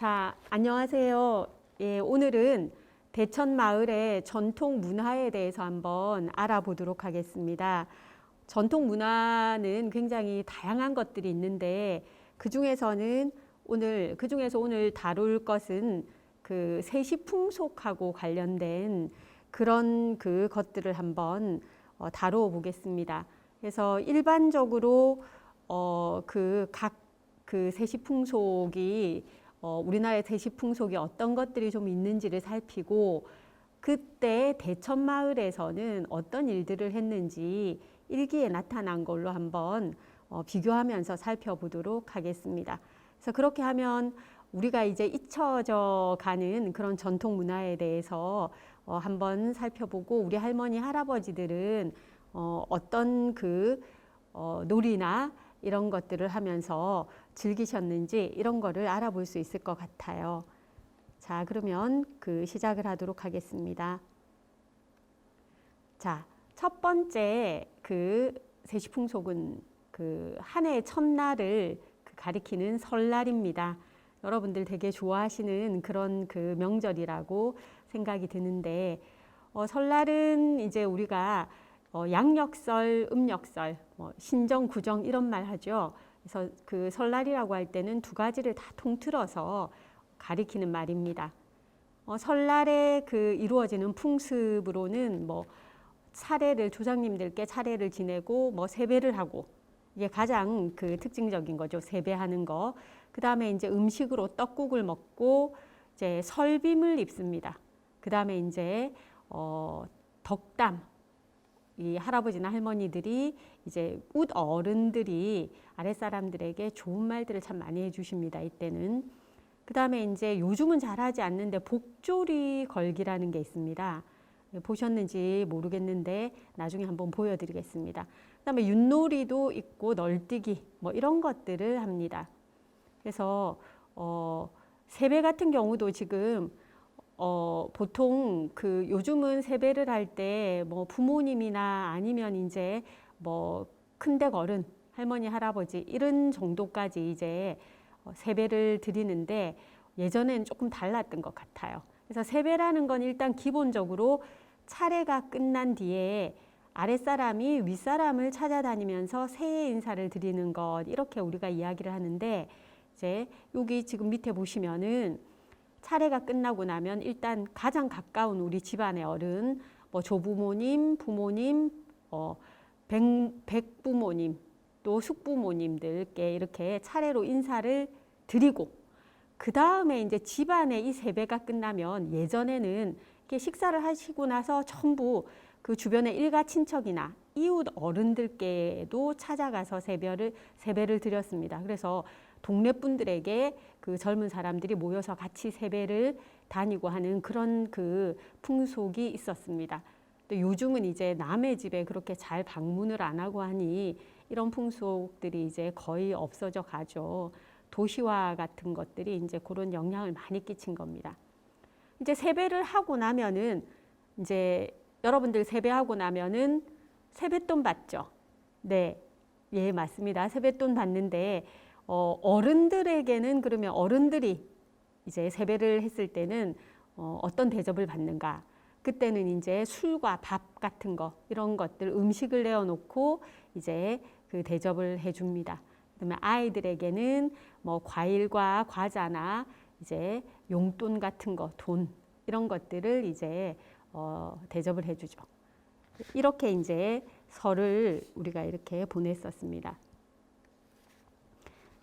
자, 안녕하세요. 예, 오늘은 대천 마을의 전통 문화에 대해서 한번 알아보도록 하겠습니다. 전통 문화는 굉장히 다양한 것들이 있는데 그중에서 오늘 다룰 것은 그 세시풍속하고 관련된 그런 그 것들을 한번 다루어 보겠습니다. 그래서 일반적으로 그 세시풍속이 우리나라의 세시풍속이 어떤 것들이 좀 있는지를 살피고 그때 대천 마을에서는 어떤 일들을 했는지 일기에 나타난 걸로 한번 비교하면서 살펴보도록 하겠습니다. 그래서 그렇게 하면 우리가 이제 잊혀져 가는 그런 전통 문화에 대해서 한번 살펴보고 우리 할머니 할아버지들은 어떤 그 놀이나 이런 것들을 하면서 즐기셨는지 이런 거를 알아볼 수 있을 것 같아요. 자, 그러면 그 시작을 하도록 하겠습니다. 자, 첫 번째 그 세시풍속은 그 한 해의 첫날을 가리키는 설날입니다. 여러분들 되게 좋아하시는 그런 그 명절이라고 생각이 드는데 설날은 이제 우리가 양력설, 음력설, 신정, 구정 이런 말 하죠. 그래서 그 설날이라고 할 때는 두 가지를 다 통틀어서 가리키는 말입니다. 설날에 그 이루어지는 풍습으로는 차례를 조상님들께 차례를 지내고 세배를 하고 이게 가장 그 특징적인 거죠. 세배하는 거. 그 다음에 이제 음식으로 떡국을 먹고 이제 설빔을 입습니다. 그 다음에 이제 덕담. 이 할아버지나 할머니들이 이제 웃 어른들이 아랫사람들에게 좋은 말들을 참 많이 해주십니다. 이때는. 그 다음에 이제 요즘은 잘하지 않는데 복조리 걸기라는 게 있습니다. 보셨는지 모르겠는데 나중에 한번 보여드리겠습니다. 그 다음에 윷놀이도 있고 널뛰기 이런 것들을 합니다. 그래서 세배 같은 경우도 지금 보통 그 요즘은 세배를 할 때 부모님이나 아니면 이제 큰댁 어른, 할머니, 할아버지 이런 정도까지 이제 세배를 드리는데 예전에는 조금 달랐던 것 같아요. 그래서 세배라는 건 일단 기본적으로 차례가 끝난 뒤에 아랫사람이 윗사람을 찾아다니면서 새해 인사를 드리는 것 이렇게 우리가 이야기를 하는데 이제 여기 지금 밑에 보시면은 차례가 끝나고 나면 일단 가장 가까운 우리 집안의 어른, 조부모님, 부모님, 백부모님, 또 숙부모님들께 이렇게 차례로 인사를 드리고 그 다음에 이제 집안에 이 세배가 끝나면 예전에는 이렇게 식사를 하시고 나서 전부 그 주변의 일가 친척이나 이웃 어른들께도 찾아가서 세배를 드렸습니다. 그래서 동네 분들에게 그 젊은 사람들이 모여서 같이 세배를 다니고 하는 그런 그 풍속이 있었습니다. 또 요즘은 이제 남의 집에 그렇게 잘 방문을 안 하고 하니 이런 풍속들이 이제 거의 없어져 가죠. 도시화 같은 것들이 이제 그런 영향을 많이 끼친 겁니다. 이제 세배를 하고 나면은 이제 여러분들 세배하고 나면은 세뱃돈 받죠. 네, 예, 맞습니다. 세뱃돈 받는데 어른들에게는 그러면 어른들이 이제 세배를 했을 때는 어떤 대접을 받는가? 그때는 이제 술과 밥 같은 거 이런 것들 음식을 내어놓고 이제 그 대접을 해줍니다. 그다음에 아이들에게는 과일과 과자나 이제 용돈 같은 거, 돈 이런 것들을 이제 대접을 해주죠. 이렇게 이제 설을 우리가 이렇게 보냈었습니다.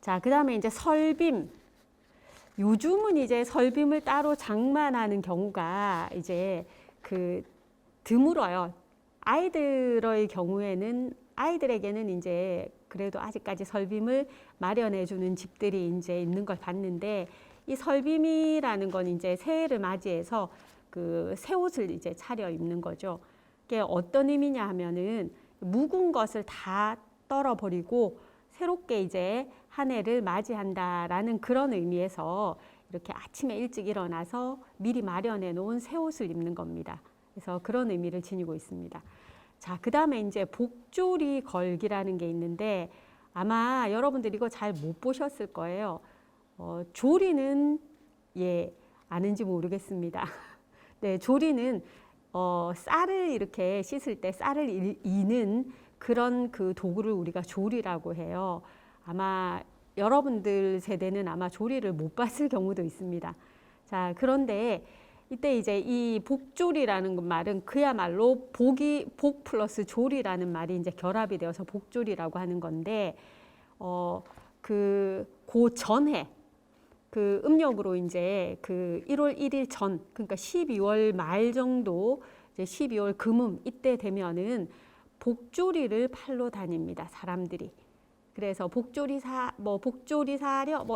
자, 그 다음에 이제 설빔. 요즘은 이제 설빔을 따로 장만하는 경우가 이제 그 드물어요. 아이들에게는 이제 그래도 아직까지 설빔을 마련해 주는 집들이 이제 있는 걸 봤는데 이 설빔이라는 건 이제 새해를 맞이해서 그 새 옷을 이제 차려 입는 거죠. 이게 어떤 의미냐 하면은 묵은 것을 다 떨어버리고 새롭게 이제 한 해를 맞이한다라는 그런 의미에서 이렇게 아침에 일찍 일어나서 미리 마련해 놓은 새 옷을 입는 겁니다. 그래서 그런 의미를 지니고 있습니다. 자, 그 다음에 이제 복조리 걸기라는 게 있는데 아마 여러분들 이거 잘 못 보셨을 거예요. 조리는 예, 아는지 모르겠습니다. 네, 조리는 쌀을 이렇게 씻을 때 쌀을 이는 그런 그 도구를 우리가 조리라고 해요. 아마 여러분들 세대는 아마 조리를 못 봤을 경우도 있습니다. 자, 그런데 이때 이제 이 복조리라는 말은 그야말로 복 플러스 조리라는 말이 이제 결합이 되어서 복조리라고 하는 건데, 그 전에 그 음력으로 이제 그 1월 1일 전, 그러니까 12월 말 정도, 이제 12월 금음 이때 되면은 복조리를 팔러 다닙니다, 사람들이. 그래서 복조리 사려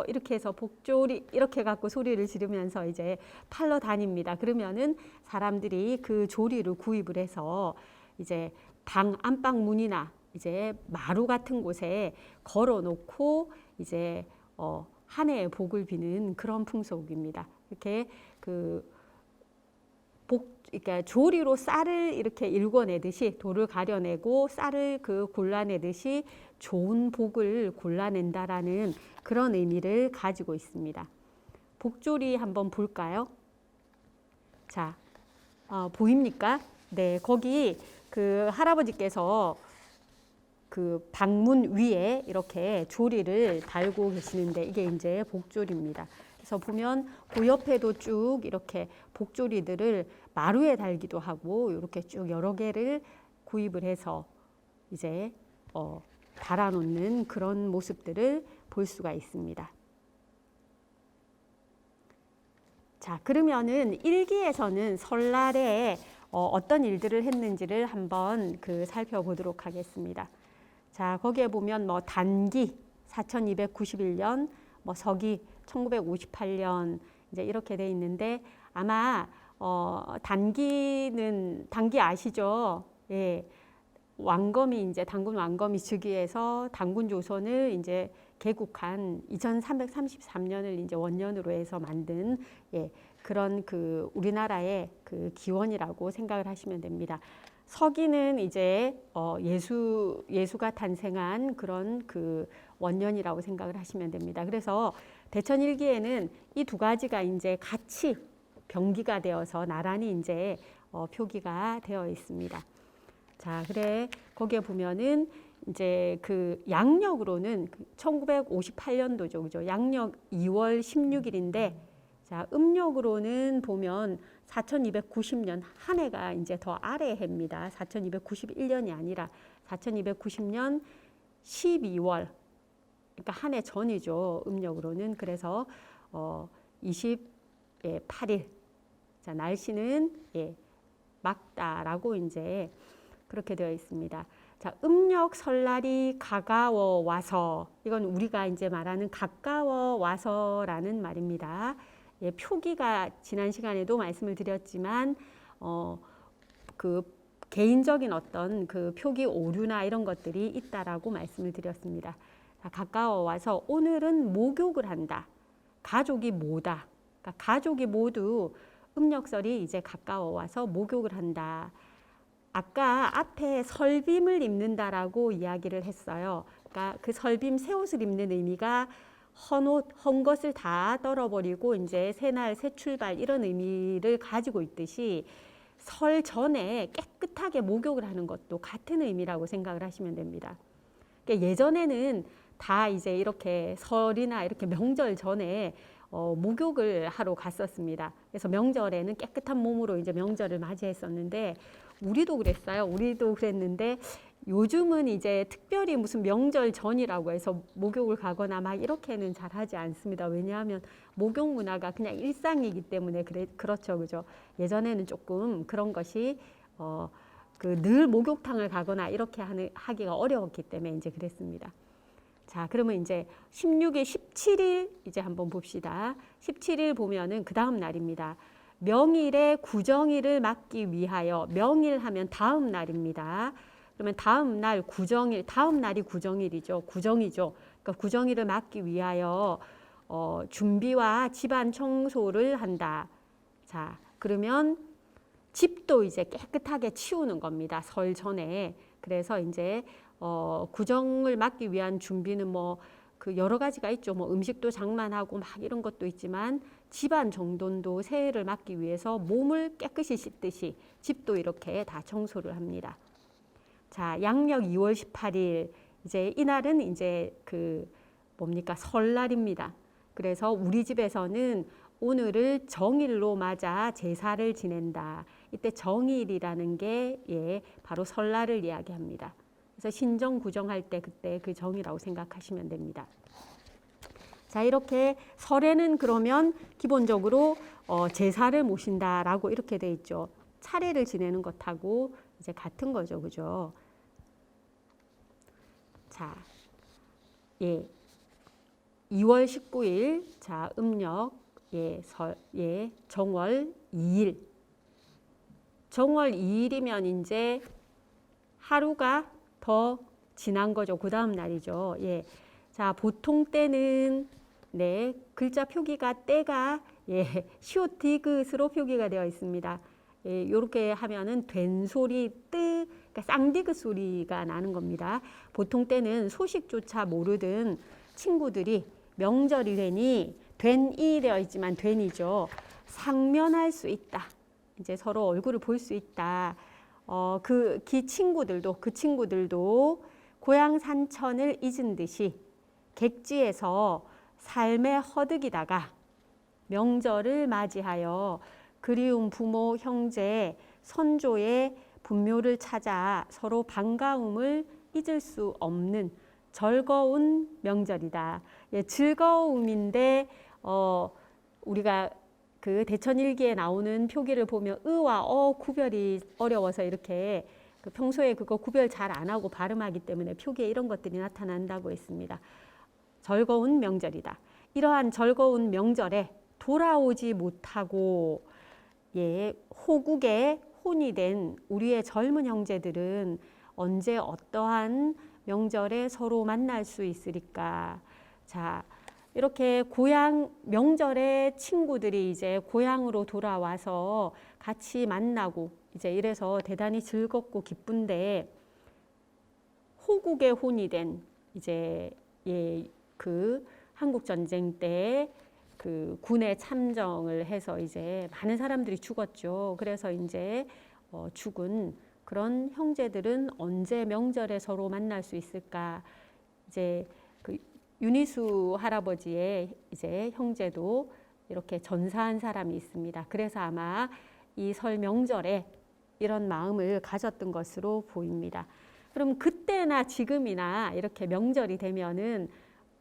이렇게 해서 복조리 이렇게 갖고 소리를 지르면서 이제 팔러 다닙니다. 그러면은 사람들이 그 조리를 구입을 해서 이제 안방 문이나 이제 마루 같은 곳에 걸어 놓고 이제 한 해의 복을 비는 그런 풍속입니다. 이렇게 그러니까 조리로 쌀을 이렇게 일궈내듯이 돌을 가려내고 쌀을 골라내듯이 좋은 복을 골라낸다라는 그런 의미를 가지고 있습니다. 복조리 한번 볼까요? 자, 보입니까? 네, 거기 그 할아버지께서 그 방문 위에 이렇게 조리를 달고 계시는데 이게 이제 복조리입니다. 그래서 보면 그 옆에도 쭉 이렇게 복조리들을 마루에 달기도 하고 이렇게 쭉 여러 개를 구입을 해서 이제 달아놓는 그런 모습들을 볼 수가 있습니다. 자, 그러면은 일기에서는 설날에 어떤 일들을 했는지를 한번 살펴보도록 하겠습니다. 자, 거기에 보면 뭐 단기 4291년, 뭐 서기 1958년 이제 이렇게 돼 있는데 아마 단기 아시죠? 예. 왕검이 이제 단군 왕검이 즉위해서 단군 조선을 이제 개국한 2333년을 이제 원년으로 해서 만든 그런 우리나라의 기원이라고 생각을 하시면 됩니다. 서기는 이제 예수가 탄생한 그런 원년이라고 생각을 하시면 됩니다. 그래서 대천일기에는 이 두 가지가 이제 같이 병기가 되어서 나란히 이제 표기가 되어 있습니다. 자, 그래 거기에 보면은 이제 양력으로는 1958년도죠, 그죠? 양력 2월 16일인데, 자, 음력으로는 보면 4290년 한 해가 이제 더 아래 해입니다. 4291년이 아니라 4290년 12월, 그러니까 한 해 전이죠, 음력으로는. 그래서 28일. 자, 날씨는 맑다라고 이제 그렇게 되어 있습니다. 자, 음력 설날이 가까워 와서, 이건 우리가 이제 말하는 가까워 와서라는 말입니다. 표기가 지난 시간에도 말씀을 드렸지만 개인적인 어떤 표기 오류나 이런 것들이 있다라고 말씀을 드렸습니다. 자, 가까워 와서 오늘은 목욕을 한다. 가족이 뭐다. 그러니까 가족이 모두 음력설이 이제 가까워 와서 목욕을 한다. 아까 앞에 설빔을 입는다라고 이야기를 했어요. 그러니까 그 설빔, 새 옷을 입는 의미가 헌 것을 다 떨어버리고 이제 새날 새 출발 이런 의미를 가지고 있듯이 설 전에 깨끗하게 목욕을 하는 것도 같은 의미라고 생각을 하시면 됩니다. 그러니까 예전에는 다 이제 이렇게 설이나 이렇게 명절 전에 목욕을 하러 갔었습니다. 그래서 명절에는 깨끗한 몸으로 이제 명절을 맞이했었는데 우리도 그랬어요. 우리도 그랬는데 요즘은 이제 특별히 무슨 명절 전이라고 해서 목욕을 가거나 막 이렇게는 잘 하지 않습니다. 왜냐하면 목욕 문화가 그냥 일상이기 때문에 그렇죠, 그죠? 예전에는 조금 그런 것이 늘 목욕탕을 가거나 이렇게 하기가 어려웠기 때문에 이제 그랬습니다. 자, 그러면 이제 16일, 17일 이제 한번 봅시다. 17일 보면은 그 다음 날입니다. 명일에 구정일을 맞기 위하여, 명일 하면 다음 날입니다. 그러면 다음 날 구정일, 다음 날이 구정일이죠. 구정이죠. 그러니까 구정일을 맞기 위하여 준비와 집안 청소를 한다. 자, 그러면 집도 이제 깨끗하게 치우는 겁니다. 설 전에. 그래서 이제 구정을 맞기 위한 준비는 뭐 그 여러 가지가 있죠. 뭐 음식도 장만하고 막 이런 것도 있지만 집안 정돈도 새해를 맞기 위해서 몸을 깨끗이 씻듯이 집도 이렇게 다 청소를 합니다. 자, 양력 2월 18일 이제 이날은 이제 그 뭡니까? 설날입니다. 그래서 우리 집에서는 오늘을 정일로 맞아 제사를 지낸다. 이때 정일이라는 게 예, 바로 설날을 이야기합니다. 그래서 신정 구정할 때 그때 그 정이라고 생각하시면 됩니다. 자, 이렇게 설에는 그러면 기본적으로 제사를 모신다라고 이렇게 돼 있죠. 차례를 지내는 것하고 이제 같은 거죠, 그죠? 자, 예, 2월 19일, 자, 음력 정월 2일. 정월 2일이면 이제 하루가 더 지난 거죠. 그 다음 날이죠. 예. 자, 보통 때는 네, 글자 표기가 때가 예, 시옷디귿으로 표기가 되어 있습니다. 예, 이렇게 하면은 된 소리, 그러니까 쌍디귿 소리가 나는 겁니다. 보통 때는 소식조차 모르던 친구들이 명절이 되니 된이 되어 있지만 된이죠. 상면할 수 있다. 이제 서로 얼굴을 볼 수 있다. 그 친구들도 고향 산천을 잊은 듯이 객지에서 삶의 허득이다가 명절을 맞이하여 그리운 부모, 형제, 선조의 분묘를 찾아 서로 반가움을 잊을 수 없는 즐거운 명절이다. 예, 즐거움인데 우리가 그 대천일기에 나오는 표기를 보면 의와 구별이 어려워서 이렇게 그 평소에 그거 구별 잘 안 하고 발음하기 때문에 표기에 이런 것들이 나타난다고 했습니다. 즐거운 명절이다. 이러한 즐거운 명절에 돌아오지 못하고 예, 호국에 혼이 된 우리의 젊은 형제들은 언제 어떠한 명절에 서로 만날 수 있으리까? 자, 이렇게 고향 명절에 친구들이 이제 고향으로 돌아와서 같이 만나고 이제 이래서 대단히 즐겁고 기쁜데 호국의 혼이 된 이제 예, 그 한국 전쟁 때 그 군에 참정을 해서 이제 많은 사람들이 죽었죠. 그래서 이제 죽은 그런 형제들은 언제 명절에 서로 만날 수 있을까? 이제 그 윤희수 할아버지의 이제 형제도 이렇게 전사한 사람이 있습니다. 그래서 아마 이 설 명절에 이런 마음을 가졌던 것으로 보입니다. 그럼 그때나 지금이나 이렇게 명절이 되면은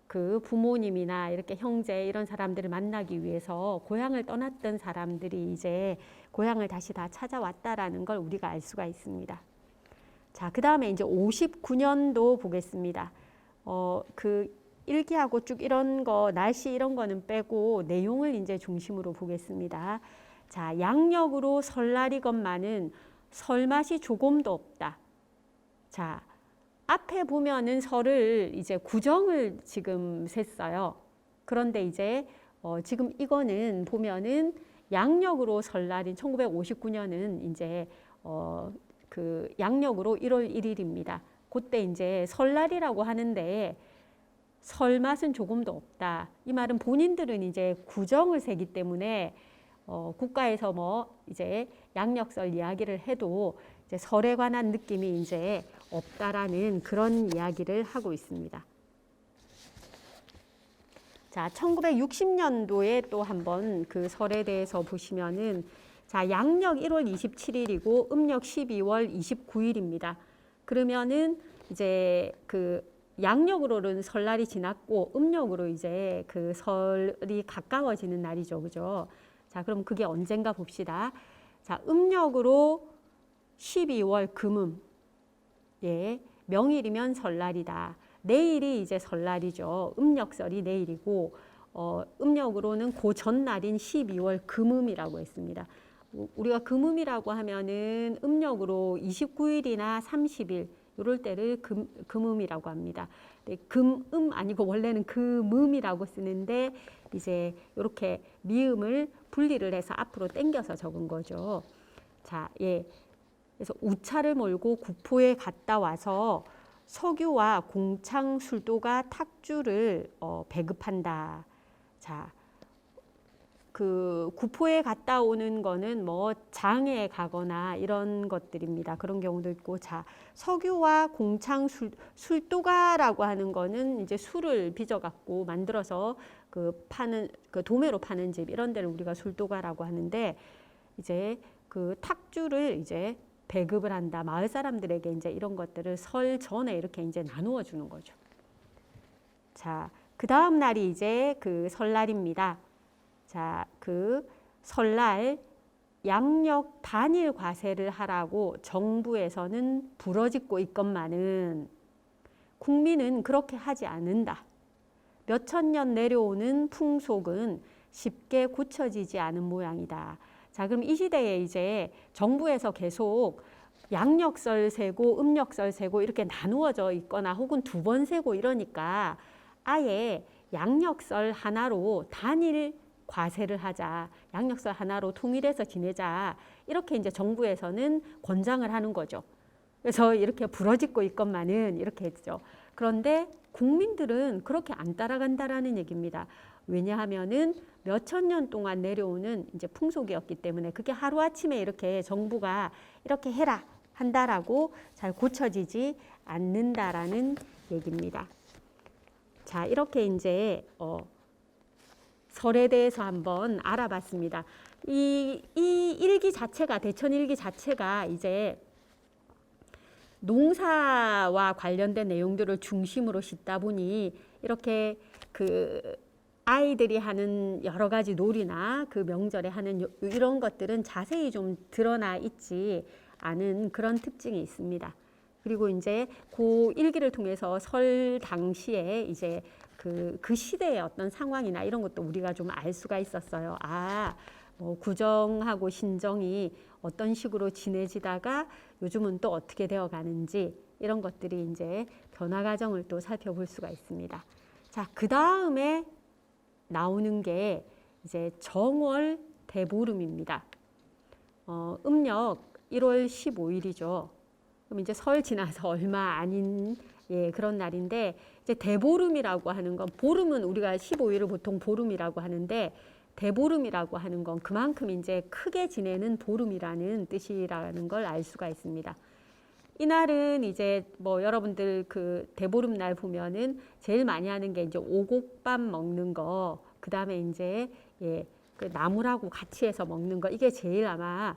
그 부모님이나 이렇게 형제 이런 사람들을 만나기 위해서 고향을 떠났던 사람들이 이제 고향을 다시 다 찾아왔다라는 걸 우리가 알 수가 있습니다. 자, 그 다음에 이제 59년도 보겠습니다. 그 일기하고 쭉 이런 거, 날씨 이런 거는 빼고 내용을 이제 중심으로 보겠습니다. 자, 양력으로 설날이건만은 설맛이 조금도 없다. 자, 앞에 보면은 설을 이제 구정을 지금 셌어요. 그런데 이제 지금 이거는 보면은 양력으로 설날인 1959년은 이제 그 양력으로 1월 1일입니다. 그때 이제 설날이라고 하는데 설맛은 조금도 없다. 이 말은 본인들은 이제 구정을 세기 때문에 국가에서 뭐 이제 양력설 이야기를 해도 이제 설에 관한 느낌이 이제 없다라는 그런 이야기를 하고 있습니다. 자, 1960년도에 또 한번 그 설에 대해서 보시면은 자, 양력 1월 27일이고 음력 12월 29일입니다. 그러면은 이제 그 양력으로는 설날이 지났고 음력으로 이제 그 설이 가까워지는 날이죠. 그죠? 자, 그럼 그게 언젠가 봅시다. 자, 음력으로 12월 금음. 예, 명일이면 설날이다. 내일이 이제 설날이죠. 음력설이 내일이고 음력으로는 그 전날인 12월 금음이라고 했습니다. 우리가 금음이라고 하면은 음력으로 29일이나 30일 이럴 때를 금음이라고 합니다. 금음 아니고 원래는 금음이라고 쓰는데 이제 이렇게 미음을 분리를 해서 앞으로 당겨서 적은 거죠. 자, 예. 그래서 우차를 몰고 구포에 갔다 와서 석유와 공창 술도가 탁주를 배급한다. 자, 그 구포에 갔다 오는 거는 뭐 장에 가거나 이런 것들입니다. 그런 경우도 있고, 자, 석유와 공창 술도가라고 하는 거는 이제 술을 빚어 갖고 만들어서 그 파는 그 도매로 파는 집 이런 데를 우리가 술도가라고 하는데, 이제 그 탁주를 이제 배급을 한다. 마을 사람들에게 이제 이런 것들을 설 전에 이렇게 이제 나누어 주는 거죠. 자, 그 다음 날이 이제 그 설날입니다. 자, 그 설날 양력 단일 과세를 하라고 정부에서는 부러짓고 있건만은 국민은 그렇게 하지 않는다. 몇천 년 내려오는 풍속은 쉽게 고쳐지지 않은 모양이다. 자, 그럼 이 시대에 이제 정부에서 계속 양력설 세고 음력설 세고 이렇게 나누어져 있거나 혹은 두 번 세고 이러니까 아예 양력설 하나로 단일 과세를 하자, 양력설 하나로 통일해서 지내자, 이렇게 이제 정부에서는 권장을 하는 거죠. 그래서 이렇게 부러짓고 있건만은 이렇게 했죠. 그런데 국민들은 그렇게 안 따라간다라는 얘기입니다. 왜냐하면은 몇천 년 동안 내려오는 이제 풍속이었기 때문에 그게 하루아침에 이렇게 정부가 이렇게 해라 한다라고 잘 고쳐지지 않는다라는 얘기입니다. 자, 이렇게 이제 설에 대해서 한번 알아봤습니다. 이 일기 자체가, 대천일기 자체가 이제 농사와 관련된 내용들을 중심으로 싣다 보니 이렇게 그 아이들이 하는 여러 가지 놀이나 그 명절에 하는 이런 것들은 자세히 좀 드러나 있지 않은 그런 특징이 있습니다. 그리고 이제 그 일기를 통해서 설 당시에 이제 그 시대의 어떤 상황이나 이런 것도 우리가 좀 알 수가 있었어요. 아, 뭐 구정하고 신정이 어떤 식으로 지내지다가 요즘은 또 어떻게 되어 가는지 이런 것들이 이제 변화 과정을 또 살펴볼 수가 있습니다. 자, 그 다음에 나오는 게 이제 정월 대보름입니다. 음력 1월 15일이죠. 그럼 이제 설 지나서 얼마 아닌 그런 날인데, 이제 대보름이라고 하는 건, 보름은 우리가 15일을 보통 보름이라고 하는데 대보름이라고 하는 건 그만큼 이제 크게 지내는 보름이라는 뜻이라는 걸 알 수가 있습니다. 이날은 이제 뭐 여러분들 그 대보름 날 보면은 제일 많이 하는 게 이제 오곡밥 먹는 거, 그 다음에 이제 그 나물하고 같이 해서 먹는 거, 이게 제일 아마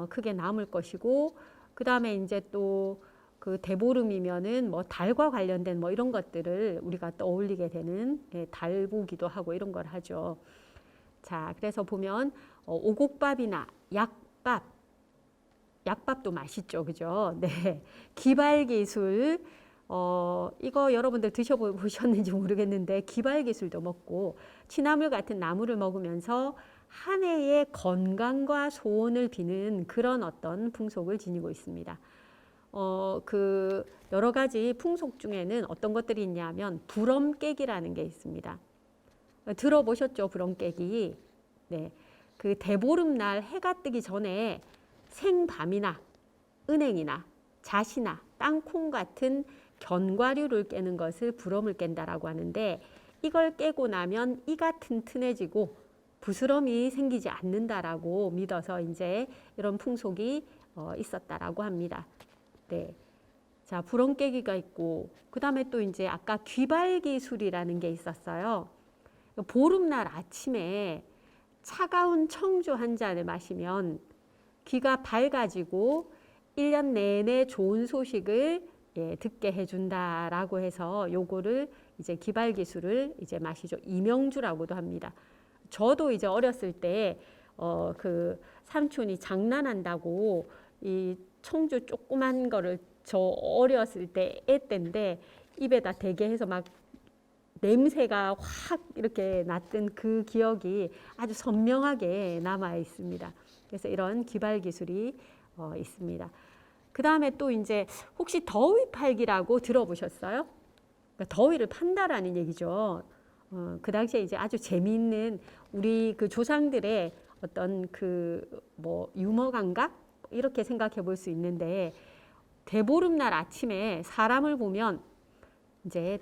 크게 남을 것이고, 그 다음에 이제 또 그 대보름이면은 뭐 달과 관련된 뭐 이런 것들을 우리가 떠올리게 되는, 달보기도 하고 이런 걸 하죠. 자, 그래서 보면 오곡밥이나 약밥도 맛있죠, 그죠? 네, 기발기술, 이거 여러분들 드셔보셨는지 모르겠는데 기발기술도 먹고 취나물 같은 나물을 먹으면서 한 해의 건강과 소원을 비는 그런 어떤 풍속을 지니고 있습니다. 그 여러 가지 풍속 중에는 어떤 것들이 있냐면 부럼깨기라는 게 있습니다. 들어보셨죠, 부럼깨기? 네, 그 대보름날 해가 뜨기 전에 생밤이나 은행이나 잣이나 땅콩 같은 견과류를 깨는 것을 부럼을 깬다라고 하는데, 이걸 깨고 나면 이가 튼튼해지고 부스럼이 생기지 않는다라고 믿어서 이제 이런 풍속이 있었다라고 합니다. 네. 자, 부럼 깨기가 있고, 그 다음에 또 이제 아까 귀발기술이라는 게 있었어요. 보름날 아침에 차가운 청주 한 잔을 마시면 귀가 밝아지고 1년 내내 좋은 소식을 듣게 해준다라고 해서 요거를 이제 기발기술을 이제 마시죠. 이명주라고도 합니다. 저도 이제 어렸을 때 그 삼촌이 장난한다고 이 청주 조그만 거를 저 어렸을 때 애 때인데 입에다 대게 해서 막 냄새가 확 이렇게 났던 그 기억이 아주 선명하게 남아 있습니다. 그래서 이런 기발 기술이 있습니다. 그 다음에 또 이제 혹시 더위 팔기라고 들어보셨어요? 그러니까 더위를 판다라는 얘기죠. 그 당시에 이제 아주 재미있는 우리 그 조상들의 어떤 그 뭐 유머 감각 이렇게 생각해 볼 수 있는데, 대보름날 아침에 사람을 보면 이제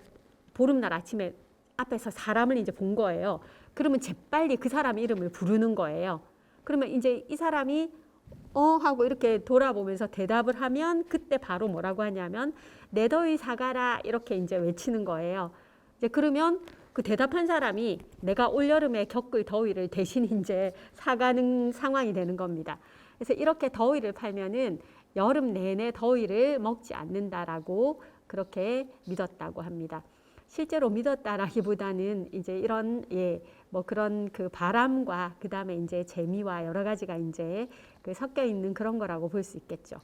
보름날 아침에 앞에서 사람을 이제 본 거예요. 그러면 재빨리 그 사람 이름을 부르는 거예요. 그러면 이제 이 사람이 하고 이렇게 돌아보면서 대답을 하면 그때 바로 뭐라고 하냐면 내 더위 사가라 이렇게 이제 외치는 거예요. 이제 그러면 그 대답한 사람이 내가 올여름에 겪을 더위를 대신 이제 사가는 상황이 되는 겁니다. 그래서 이렇게 더위를 팔면은 여름 내내 더위를 먹지 않는다라고 그렇게 믿었다고 합니다. 실제로 믿었다라기보다는 이제 이런 뭐 그런 그 바람과 그 다음에 이제 재미와 여러 가지가 이제 그 섞여 있는 그런 거라고 볼 수 있겠죠.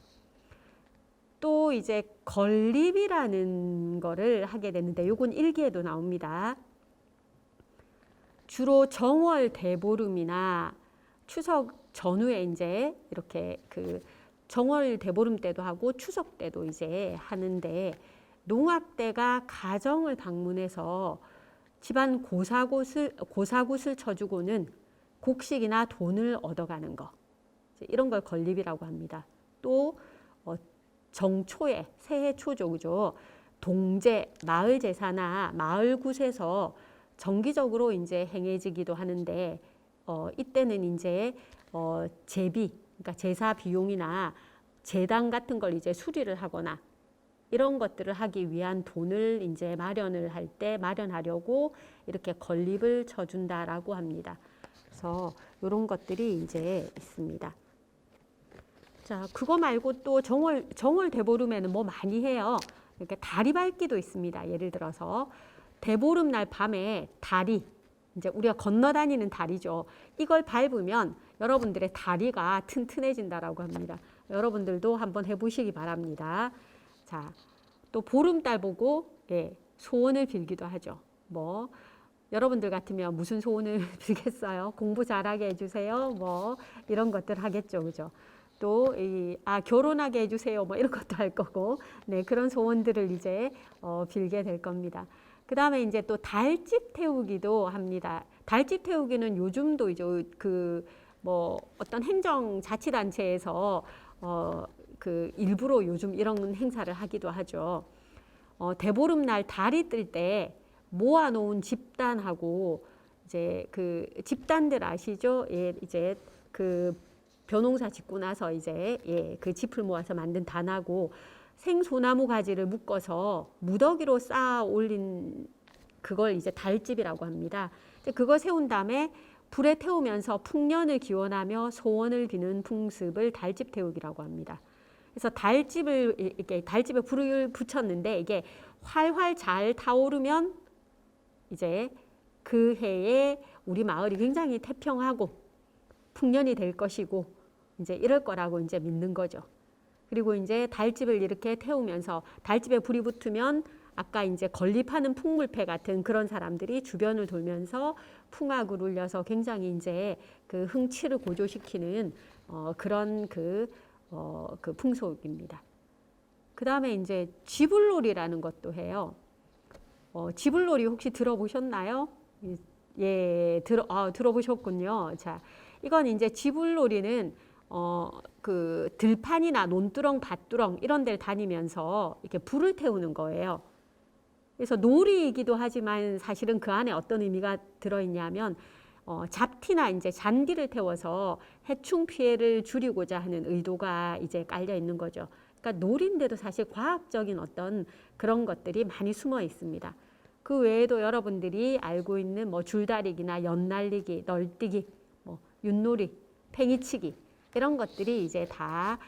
또 이제 건립이라는 거를 하게 되는데 요건 일기에도 나옵니다. 주로 정월 대보름이나 추석 전후에 이제 이렇게 그 정월 대보름 때도 하고 추석 때도 이제 하는데 농악대가 가정을 방문해서 집안 고사굿을 쳐주고는 곡식이나 돈을 얻어가는 거 이런 걸 건립이라고 합니다. 또 정초에 새해 초죠, 그죠? 동제 마을 제사나 마을 굿에서 정기적으로 이제 행해지기도 하는데 이때는 이제 제비 그러니까 제사 비용이나 제당 같은 걸 이제 수리를 하거나 이런 것들을 하기 위한 돈을 이제 마련을 할 때 마련하려고 이렇게 건립을 쳐준다라고 합니다. 그래서 이런 것들이 이제 있습니다. 자, 그거 말고 또 정월 대보름에는 뭐 많이 해요. 이렇게 다리 밟기도 있습니다. 예를 들어서 대보름 날 밤에 다리, 이제 우리가 건너다니는 다리죠. 이걸 밟으면 여러분들의 다리가 튼튼해진다라고 합니다. 여러분들도 한번 해보시기 바랍니다. 자, 또 보름달 보고 소원을 빌기도 하죠. 뭐 여러분들 같으면 무슨 소원을 빌겠어요? 공부 잘하게 해주세요. 뭐 이런 것들 하겠죠, 그죠? 또 결혼하게 해주세요. 뭐 이런 것도 할 거고, 네 그런 소원들을 이제 빌게 될 겁니다. 그 다음에 이제 또 달집 태우기도 합니다. 달집 태우기는 요즘도 이제 그 뭐 어떤 행정자치단체에서 그 일부러 요즘 이런 행사를 하기도 하죠. 대보름날 달이 뜰 때 모아놓은 집단하고 이제 그 집단들 아시죠? 이제 그 벼농사 짓고 나서 이제 그 짚을 모아서 만든 단하고 생소나무 가지를 묶어서 무더기로 쌓아 올린 그걸 이제 달집이라고 합니다. 그걸 세운 다음에 불에 태우면서 풍년을 기원하며 소원을 비는 풍습을 달집 태우기라고 합니다. 그래서 달집에 불을 붙였는데 이게 활활 잘 타오르면 이제 그 해에 우리 마을이 굉장히 태평하고 풍년이 될 것이고 이제 이럴 거라고 이제 믿는 거죠. 그리고 이제 달집을 이렇게 태우면서 달집에 불이 붙으면 아까 이제 건립하는 풍물패 같은 그런 사람들이 주변을 돌면서 풍악을 울려서 굉장히 이제 그 흥취를 고조시키는 그런 그 풍속입니다. 그 다음에 이제 지불놀이라는 것도 해요. 지불놀이 혹시 들어보셨나요? 들어보셨군요. 자, 이건 이제 지불놀이는 그 들판이나 논두렁, 밭두렁 이런 데를 다니면서 이렇게 불을 태우는 거예요. 그래서 놀이이기도 하지만 사실은 그 안에 어떤 의미가 들어있냐면 잡티나 이제 잔디를 태워서 해충 피해를 줄이고자 하는 의도가 이제 깔려 있는 거죠. 그러니까 놀인데도 사실 과학적인 어떤 그런 것들이 많이 숨어 있습니다. 그 외에도 여러분들이 알고 있는 뭐 줄다리기나 연날리기, 널뛰기, 뭐 윷놀이, 팽이치기 이런 것들이 이제 다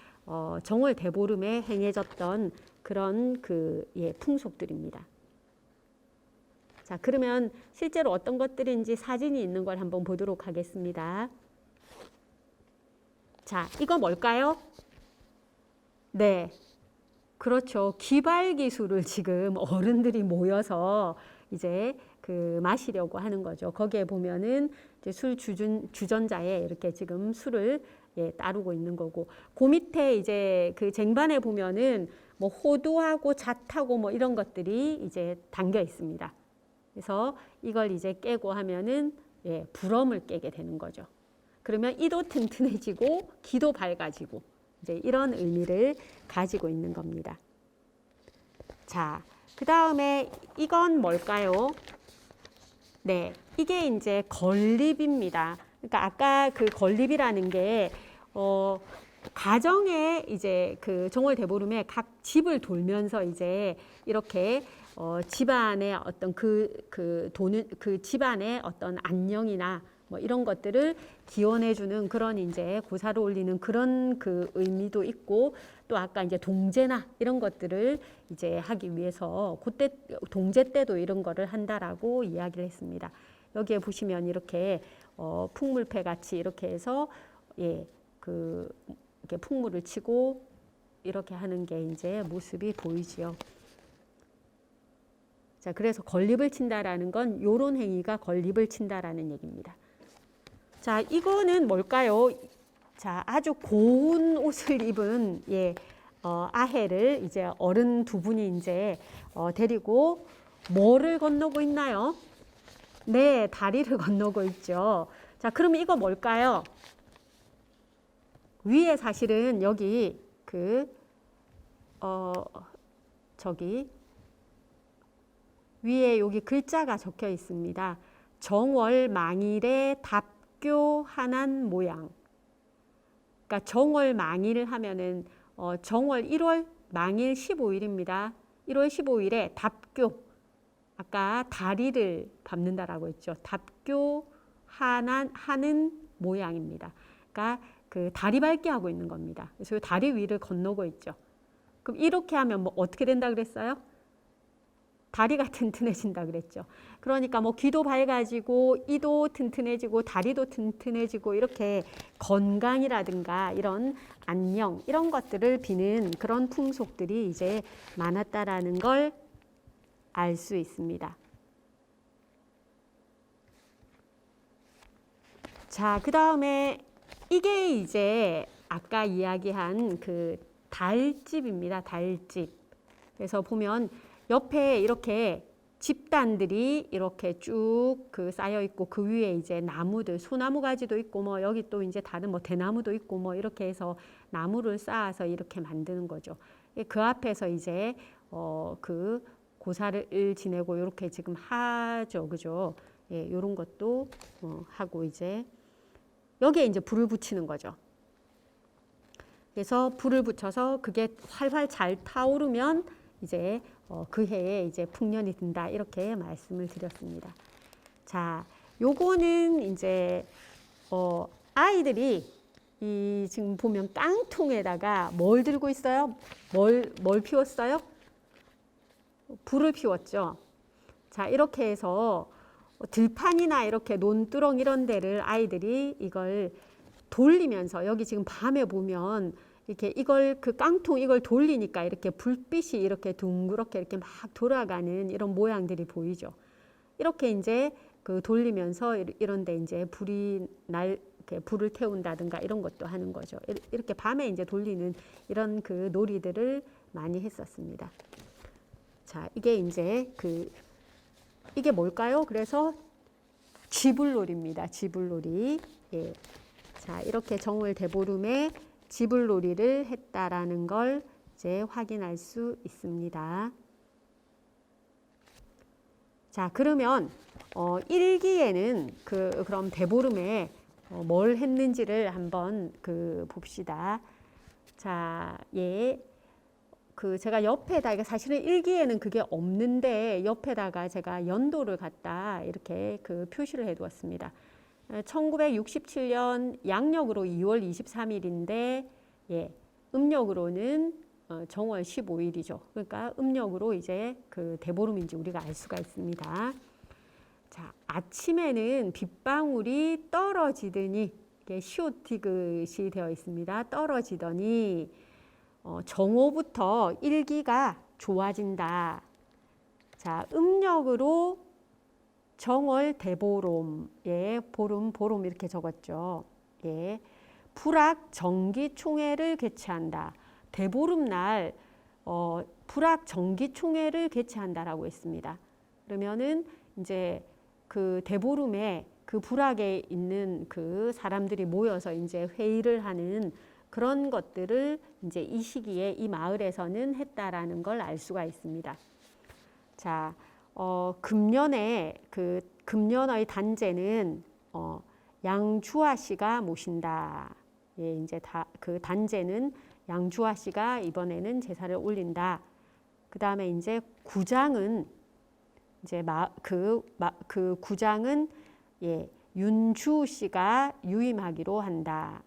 정월 대보름에 행해졌던 그런 풍속들입니다. 자, 그러면 실제로 어떤 것들인지 사진이 있는 걸 한번 보도록 하겠습니다. 자, 이거 뭘까요? 네, 그렇죠. 기발 기술을 지금 어른들이 모여서 이제 그 마시려고 하는 거죠. 거기에 보면은 이제 술 주전자에 이렇게 지금 술을 따르고 있는 거고, 그 밑에 이제 그 쟁반에 보면은 뭐 호두하고 잣하고 뭐 이런 것들이 이제 담겨 있습니다. 그래서 이걸 이제 깨고 하면은 불엄을 깨게 되는 거죠. 그러면 이도 튼튼해지고 기도 밝아지고 이제 이런 의미를 가지고 있는 겁니다. 자, 그 다음에 이건 뭘까요? 네, 이게 이제 건립입니다. 그러니까 아까 그 건립이라는 게 가정에 이제 그 정월대보름에 각 집을 돌면서 이제 이렇게 집안의 어떤 도는 그 집안의 어떤 안녕이나 뭐 이런 것들을 기원해주는 그런 이제 고사를 올리는 그런 그 의미도 있고, 또 아까 이제 동제나 이런 것들을 이제 하기 위해서 그때 동제 때도 이런 거를 한다라고 이야기를 했습니다. 여기에 보시면 이렇게 풍물패 같이 이렇게 해서 이렇게 풍물을 치고 이렇게 하는 게 이제 모습이 보이지요. 자, 그래서 건립을 친다라는 건 요런 행위가 건립을 친다라는 얘기입니다. 자, 이거는 뭘까요? 자, 아주 고운 옷을 입은 아해를 이제 어른 두 분이 이제 데리고 뭐를 건너고 있나요? 네, 다리를 건너고 있죠. 자, 그러면 이거 뭘까요? 위에 사실은 여기 저기 위에 여기 글자가 적혀 있습니다. 정월 망일에 답교하난 모양. 그러니까 정월 망일 하면은 정월 1월 망일 15일입니다. 1월 15일에 답교. 아까 다리를 밟는다라고 했죠. 답교하는 모양입니다. 그러니까 그 다리 밟기 하고 있는 겁니다. 그래서 다리 위를 건너고 있죠. 그럼 이렇게 하면 뭐 어떻게 된다 그랬어요? 다리가 튼튼해진다 그랬죠. 그러니까 뭐 귀도 밝아지고 이도 튼튼해지고 다리도 튼튼해지고 이렇게 건강이라든가 이런 안녕 이런 것들을 비는 그런 풍속들이 이제 많았다라는 걸 알 수 있습니다. 자, 그 다음에 이게 이제 아까 이야기한 그 달집입니다. 달집. 그래서 보면 옆에 이렇게 집단들이 이렇게 쭉 쌓여 있고 그 위에 이제 나무들, 소나무 가지도 있고 뭐 여기 또 이제 다른 뭐 대나무도 있고 뭐 이렇게 해서 나무를 쌓아서 이렇게 만드는 거죠. 그 앞에서 이제 그 고사를 지내고 이렇게 지금 하죠, 그죠? 예, 이런 것도 하고 이제 여기에 이제 불을 붙이는 거죠. 그래서 불을 붙여서 그게 활활 잘 타오르면 이제 그 해에 이제 풍년이 든다 이렇게 말씀을 드렸습니다. 자, 요거는 이제 아이들이 이 지금 보면 깡통에다가 뭘 들고 있어요? 뭘 피웠어요? 불을 피웠죠. 자, 이렇게 해서 들판이나 이렇게 논두렁 이런 데를 아이들이 이걸 돌리면서 여기 지금 밤에 보면 이렇게 이걸 그 깡통 이걸 돌리니까 이렇게 불빛이 이렇게 둥그렇게 이렇게 막 돌아가는 이런 모양들이 보이죠. 이렇게 이제 그 돌리면서 이런데 이제 불이 이렇게 불을 태운다든가 이런 것도 하는 거죠. 이렇게 밤에 이제 돌리는 이런 그 놀이들을 많이 했었습니다. 자, 이게 이제 이게 뭘까요? 그래서 지불놀이입니다. 지불놀이. 예. 자, 이렇게 정월 대보름에 지불놀이를 했다라는 걸 이제 확인할 수 있습니다. 자, 그러면 일기에는 그럼 대보름에 뭘 했는지를 한번 봅시다. 자, 예. 제가 옆에다, 사실은 일기에는 그게 없는데 옆에다가 제가 연도를 갖다 이렇게 표시를 해 두었습니다. 1967년 양력으로 2월 23일인데, 예, 음력으로는 정월 15일이죠. 그러니까 음력으로 이제 대보름인지 우리가 알 수가 있습니다. 자, 아침에는 빗방울이 떨어지더니, 이게 시옷디귿이 되어 있습니다. 떨어지더니, 정오부터 일기가 좋아진다. 자, 음력으로 정월 대보름, 예, 보름 이렇게 적었죠. 예, 불악 정기총회를 개최한다. 대보름 날 불악 정기총회를 개최한다라고 했습니다. 그러면은 이제 대보름에 불악에 있는 사람들이 모여서 이제 회의를 하는 그런 것들을 이제 이 시기에 이 마을에서는 했다라는 걸 알 수가 있습니다. 자, 금년에 그 금년의 단제는 양주아 씨가 모신다. 예, 이제 그 단제는 양주아 씨가 이번에는 제사를 올린다. 그 다음에 이제 구장은 이제 그 구장은 예, 윤주 씨가 유임하기로 한다.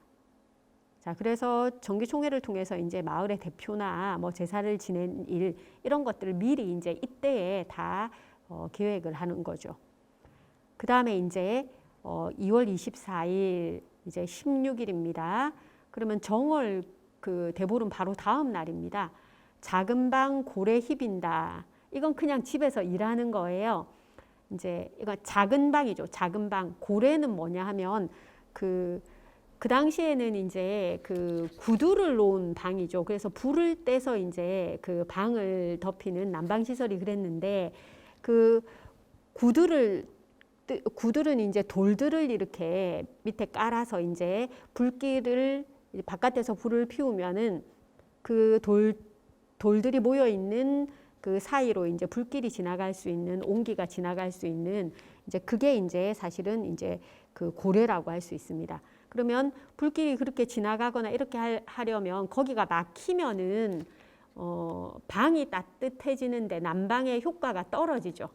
자, 그래서 정기총회를 통해서 이제 마을의 대표나 뭐 제사를 지낸 일 이런 것들을 미리 이제 이때에 다 계획을 하는 거죠. 그 다음에 이제 2월 24일 이제 16일입니다. 그러면 정월 그 대보름 바로 다음 날입니다. 작은 방 고래 힙인다. 이건 그냥 집에서 일하는 거예요. 이제 이거 작은 방이죠. 작은 방. 고래는 뭐냐 하면 그 당시에는 이제 그 구두를 놓은 방이죠. 그래서 불을 떼서 이제 그 방을 덮이는 난방 시설이 그랬는데 그 구들은 이제 돌들을 이렇게 밑에 깔아서 이제 불길을 바깥에서 불을 피우면은 그 돌들이 모여 있는 그 사이로 이제 불길이 지나갈 수 있는 온기가 지나갈 수 있는 이제 그게 이제 사실은 이제 그 고래라고 할 수 있습니다. 그러면 불길이 그렇게 지나가거나 이렇게 하려면 거기가 막히면은 방이 따뜻해지는데 난방의 효과가 떨어지죠.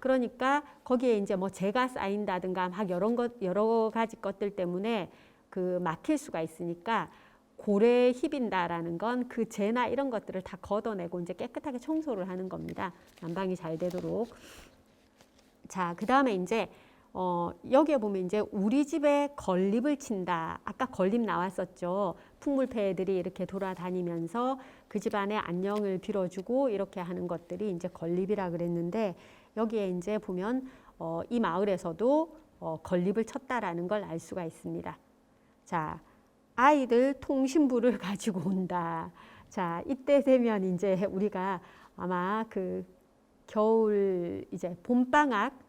그러니까 거기에 이제 뭐 재가 쌓인다든가 막 여러 가지 것들 때문에 그 막힐 수가 있으니까 고래 힙인다라는 건 그 재나 이런 것들을 다 걷어내고 이제 깨끗하게 청소를 하는 겁니다. 난방이 잘 되도록. 자, 그 다음에 이제 여기에 보면 이제 우리 집에 건립을 친다. 아까 건립 나왔었죠. 풍물패들이 이렇게 돌아다니면서 그 집안의 안녕을 빌어주고 이렇게 하는 것들이 이제 건립이라 그랬는데 여기에 이제 보면 이 마을에서도 건립을 쳤다라는 걸 알 수가 있습니다. 자, 아이들 통신부를 가지고 온다. 자, 이때 되면 이제 우리가 아마 그 겨울 이제 봄방학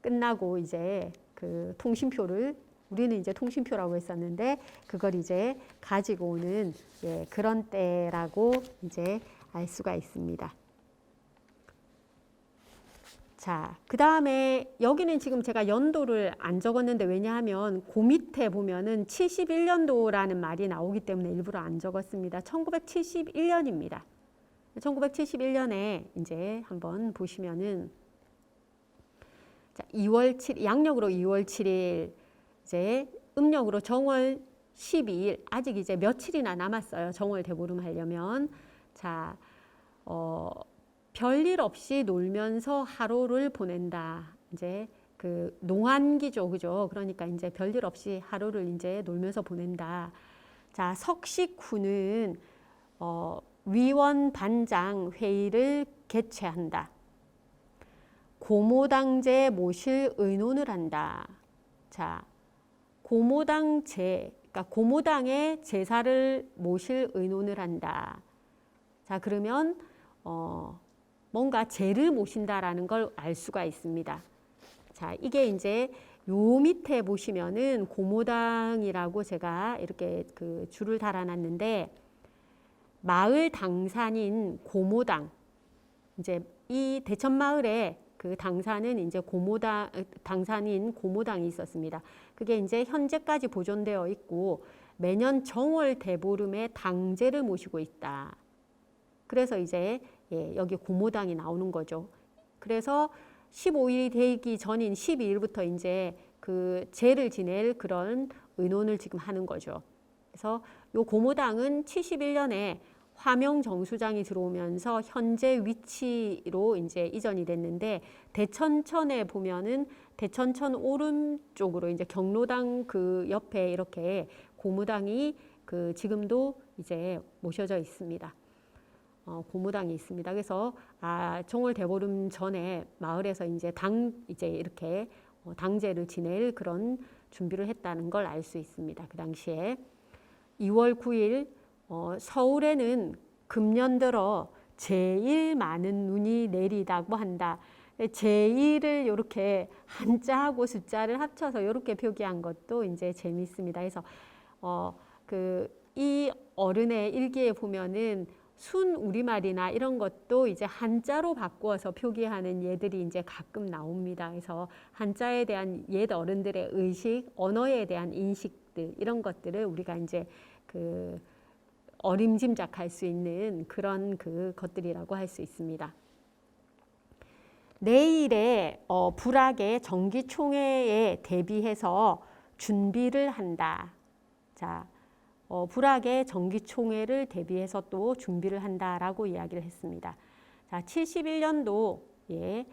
끝나고 이제 그 통신표를 우리는 이제 통신표라고 했었는데 그걸 이제 가지고 오는 예, 그런 때라고 이제 알 수가 있습니다. 자, 그 다음에 여기는 지금 제가 연도를 안 적었는데 왜냐하면 그 밑에 보면은 71년도라는 말이 나오기 때문에 일부러 안 적었습니다. 1971년입니다. 1971년에 이제 한번 보시면은 자, 2월 7일, 양력으로 2월 7일, 이제 음력으로 정월 12일, 아직 이제 며칠이나 남았어요. 정월 대보름 하려면. 자, 별일 없이 놀면서 하루를 보낸다. 이제 그 농한기죠, 그죠? 그러니까 이제 별일 없이 하루를 이제 놀면서 보낸다. 자, 석식 후는 위원 반장 회의를 개최한다. 고모당제 모실 의논을 한다. 자, 고모당제, 그러니까 고모당의 제사를 모실 의논을 한다. 자, 그러면 뭔가 제를 모신다라는 걸 알 수가 있습니다. 자, 이게 이제 요 밑에 보시면은 고모당이라고 제가 이렇게 그 줄을 달아놨는데 마을 당산인 고모당, 이제 이 대천마을에 그 당산은 이제 당산인 고모당이 있었습니다. 그게 이제 현재까지 보존되어 있고 매년 정월 대보름에 당제를 모시고 있다. 그래서 이제 예, 여기 고모당이 나오는 거죠. 그래서 15일이 되기 전인 12일부터 이제 그 제를 지낼 그런 의논을 지금 하는 거죠. 그래서 요 고모당은 71년에 화명정수장이 들어오면서 현재 위치로 이제 이전이 됐는데 대천천에 보면은 대천천 오른쪽으로 이제 경로당 그 옆에 이렇게 고모당이 그 지금도 이제 모셔져 있습니다. 고모당이 있습니다. 그래서 정월 대보름 전에 마을에서 이제 이제 이렇게 당제를 지낼 그런 준비를 했다는 걸 알 수 있습니다. 그 당시에 2월 9일 서울에는 금년 들어 제일 많은 눈이 내리다고 한다. 제일을 이렇게 한자하고 숫자를 합쳐서 이렇게 표기한 것도 이제 재미있습니다. 그래서 그 이 어른의 일기에 보면은 순 우리말이나 이런 것도 이제 한자로 바꾸어서 표기하는 예들이 이제 가끔 나옵니다. 그래서 한자에 대한 옛 어른들의 의식, 언어에 대한 인식들 이런 것들을 우리가 이제 그 어림짐작할 수 있는 그런 그 것들이라고 할 수 있습니다. 내일의 불악의 정기총회에 대비해서 준비를 한다. 자, 불악의 정기총회를 대비해서 또 준비를 한다라고 이야기를 했습니다. 자, 71년도 예,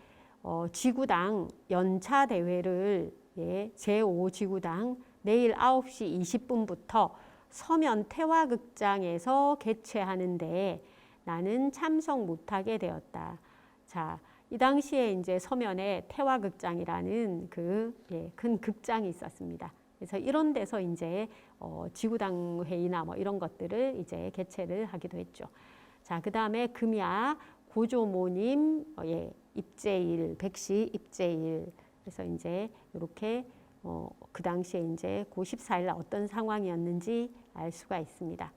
지구당 연차 대회를 예, 제5지구당 내일 9시 20분부터 서면 태화극장에서 개최하는데 나는 참석 못하게 되었다. 자, 이 당시에 이제 서면에 태화극장이라는 그 큰 극장이 있었습니다. 그래서 이런 데서 이제 지구당 회의나 뭐 이런 것들을 이제 개최를 하기도 했죠. 자, 그 다음에 금야 고조모님 입제일, 백시 입제일. 그래서 이제 이렇게 그 당시에 이제 고 14일 어떤 상황이었는지 알 수가 있습니다.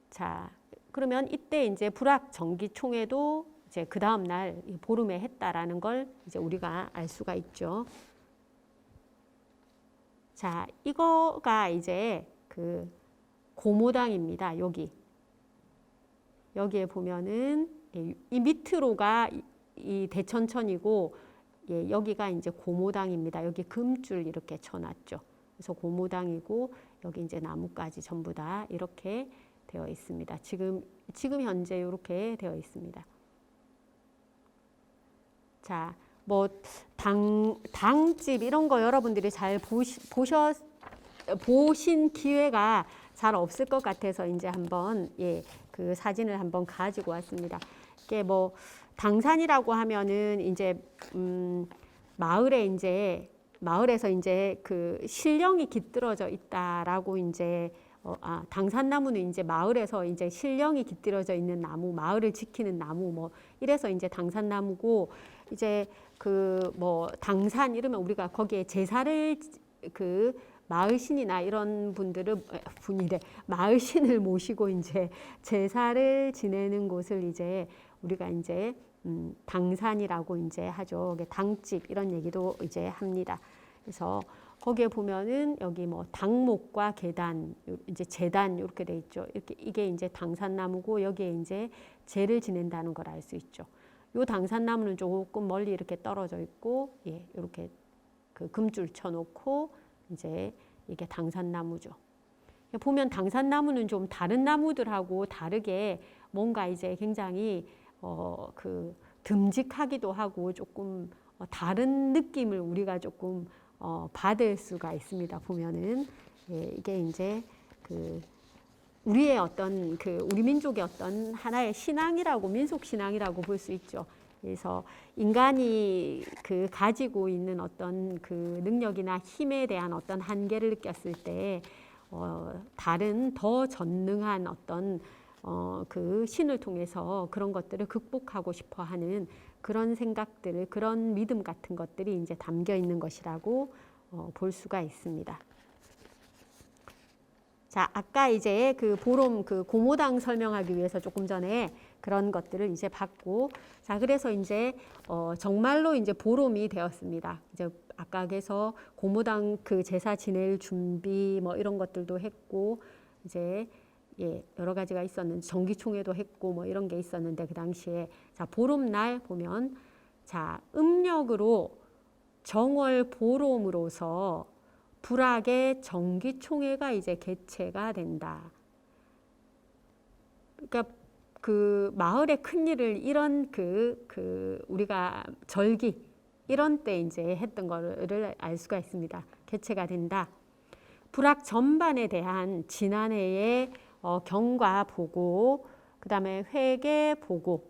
자, 그러면 이때 이제 불악 정기총회도 이제 그 다음 날 보름에 했다라는 걸 이제 우리가 알 수가 있죠. 자, 이거가 이제 그 고모당입니다. 여기에 보면은 이 밑으로가 이 대천천이고 여기가 이제 고모당입니다. 여기 금줄 이렇게 쳐놨죠. 그래서 고모당이고 여기 이제 나무까지 전부 다 이렇게 되어 있습니다. 지금 현재 이렇게 되어 있습니다. 자, 뭐 당집 이런 거 여러분들이 잘 보신 기회가 잘 없을 것 같아서 이제 한번 그 사진을 한번 가지고 왔습니다. 이게 뭐 당산이라고 하면은 이제 마을에서 이제 그 신령이 깃들어져 있다라고 이제 당산나무는 이제 마을에서 이제 신령이 깃들어져 있는 나무, 마을을 지키는 나무 뭐 이래서 이제 당산나무고 이제 그 뭐 당산 이러면 우리가 거기에 제사를 그 마을신이나 이런 마을신을 모시고 이제 제사를 지내는 곳을 이제 우리가 이제 당산이라고 이제 하죠. 당집 이런 얘기도 이제 합니다. 그래서 거기에 보면은 여기 뭐 당목과 계단, 이제 제단 이렇게 돼 있죠. 이게 이제 당산나무고 여기에 이제 제를 지낸다는 걸 알 수 있죠. 요 당산나무는 조금 멀리 이렇게 떨어져 있고, 이렇게 그 금줄 쳐놓고 이제 이게 당산나무죠. 보면 당산나무는 좀 다른 나무들하고 다르게 뭔가 이제 굉장히 그 듬직하기도 하고 조금 다른 느낌을 우리가 조금 받을 수가 있습니다. 보면은 이게 이제 그 우리의 어떤 그 우리 민족의 어떤 하나의 신앙이라고 민속 신앙이라고 볼 수 있죠. 그래서 인간이 그 가지고 있는 어떤 그 능력이나 힘에 대한 어떤 한계를 느꼈을 때 다른 더 전능한 어떤 그 신을 통해서 그런 것들을 극복하고 싶어 하는 그런 생각들, 그런 믿음 같은 것들이 이제 담겨 있는 것이라고 볼 수가 있습니다. 자, 아까 이제 그 보름 그 고모당 설명하기 위해서 조금 전에 그런 것들을 이제 봤고, 자, 그래서 이제 정말로 이제 보름이 되었습니다. 이제 아까에서 고모당 그 제사 지낼 준비 뭐 이런 것들도 했고, 이제 여러 가지가 있었는데 정기총회도 했고 뭐 이런 게 있었는데 그 당시에 자, 보름날 보면 자, 음력으로 정월 보름으로서 불악의 정기총회가 이제 개최가 된다. 그러니까 그 마을의 큰 일을 이런 그 우리가 절기 이런 때 이제 했던 거를 알 수가 있습니다. 개최가 된다. 불악 전반에 대한 지난해의 경과 보고, 그 다음에 회계 보고,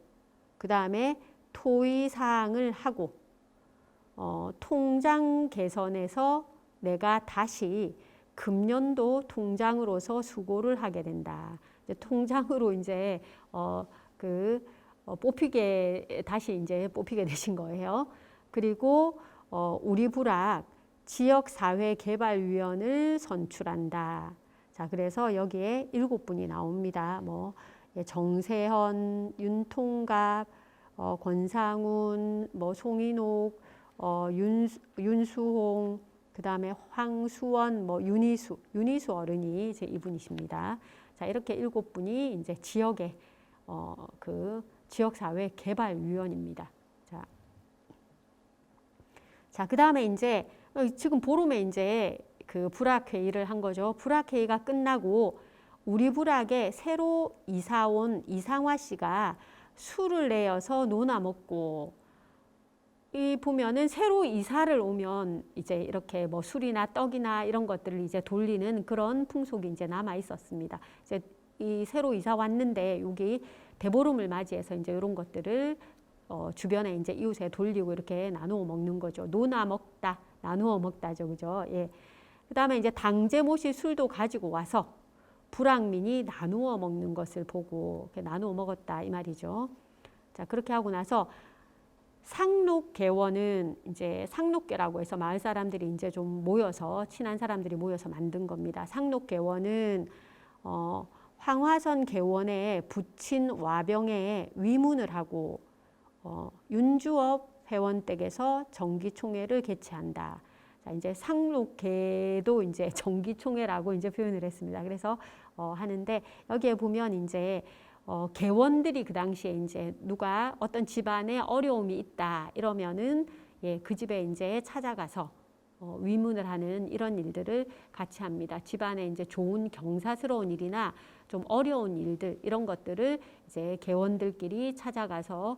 그 다음에 토의 사항을 하고, 통장 개선에서 내가 다시 금년도 통장으로서 수고를 하게 된다. 통장으로 이제 다시 이제 뽑히게 되신 거예요. 그리고 우리 불악 지역사회개발위원을 선출한다. 자, 그래서 여기에 7분이 나옵니다. 뭐 정세현, 윤통갑, 권상운, 뭐 송인옥, 윤수홍, 그 다음에 황수원, 뭐 윤희수 어른이 이제 이분이십니다. 자, 이렇게 7분이 이제 지역의 그 지역사회 개발위원입니다. 자, 그 다음에 이제 지금 보름에 이제 그 불학회의를 한 거죠. 불학회의가 끝나고 우리 불학에 새로 이사 온 이상화 씨가 술을 내어서 노나 먹고, 이 보면은 새로 이사를 오면 이제 이렇게 뭐 술이나 떡이나 이런 것들을 이제 돌리는 그런 풍속이 이제 남아 있었습니다. 이제 이 새로 이사 왔는데 여기 대보름을 맞이해서 이제 이런 것들을 주변에 이제 이웃에 돌리고 이렇게 나누어 먹는 거죠. 노나 먹다, 나누어 먹다죠, 그죠? 예. 그다음에 이제 당제 모실 술도 가지고 와서 불황민이 나누어 먹는 것을 보고 이렇게 나누어 먹었다 이 말이죠. 자, 그렇게 하고 나서 상록개원은 이제 상록계라고 해서 마을 사람들이 이제 좀 모여서 친한 사람들이 모여서 만든 겁니다. 상록개원은 황화선 개원에 붙인 와병에 위문을 하고 윤주업 회원댁에서 정기총회를 개최한다. 자, 이제 상록계도 이제 정기총회라고 이제 표현을 했습니다. 그래서 하는데 여기에 보면 이제 개원들이 그 당시에 이제 누가 어떤 집안에 어려움이 있다 이러면은 예, 그 집에 이제 찾아가서 위문을 하는 이런 일들을 같이 합니다. 집안에 이제 좋은 경사스러운 일이나 좀 어려운 일들 이런 것들을 이제 개원들끼리 찾아가서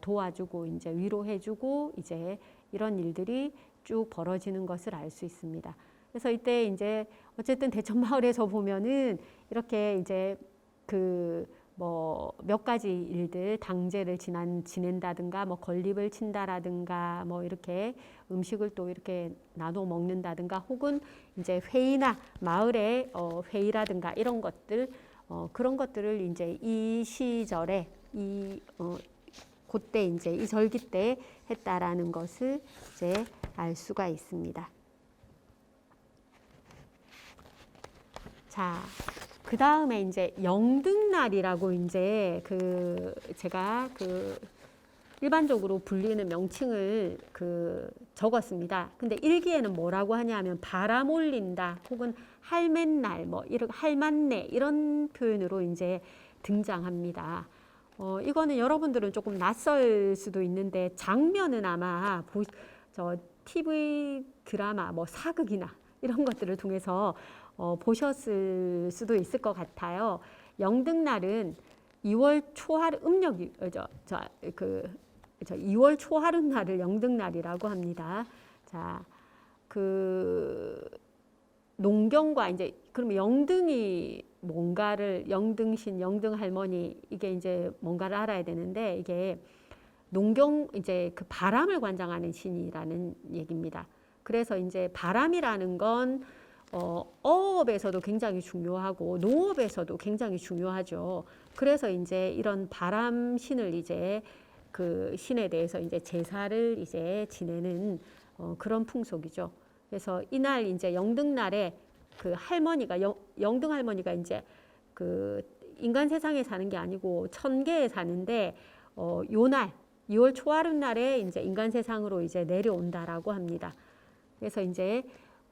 도와주고 이제 위로해주고 이제 이런 일들이 쭉 벌어지는 것을 알 수 있습니다. 그래서 이때 이제 어쨌든 대천마을에서 보면은 이렇게 이제 그 뭐 몇 가지 일들 당제를 지낸다든가 뭐 건립을 친다라든가 뭐 이렇게 음식을 또 이렇게 나눠 먹는다든가 혹은 이제 회의나 마을의 회의라든가 이런 것들 그런 것들을 이제 이 시절에 그때 이제 이 절기 때 했다라는 것을 이제 알 수가 있습니다. 자, 그 다음에 이제 영등날이라고 이제 제가 일반적으로 불리는 명칭을 적었습니다. 근데 일기에는 뭐라고 하냐면 바람 올린다 혹은 할맨날 뭐 이런 할만내 이런 표현으로 이제 등장합니다. 이거는 여러분들은 조금 낯설 수도 있는데 장면은 아마 저 TV 드라마 뭐 사극이나 이런 것들을 통해서 보셨을 수도 있을 것 같아요. 영등날은 2월 초하루 음력이 2월 초하룻날을 영등날이라고 합니다. 자, 농경과 이제 그러면 영등이 뭔가를 영등신, 영등할머니 이게 이제 뭔가를 알아야 되는데 이게 농경 이제 그 바람을 관장하는 신이라는 얘기입니다. 그래서 이제 바람이라는 건 어업에서도 굉장히 중요하고 농업에서도 굉장히 중요하죠. 그래서 이제 이런 바람 신을 이제 그 신에 대해서 이제 제사를 이제 지내는 그런 풍속이죠. 그래서 이날 이제 영등날에 그 할머니가 영등 할머니가 이제 그 인간 세상에 사는 게 아니고 천계에 사는데 요날 2월 초하룻날에 이제 인간 세상으로 이제 내려온다라고 합니다. 그래서 이제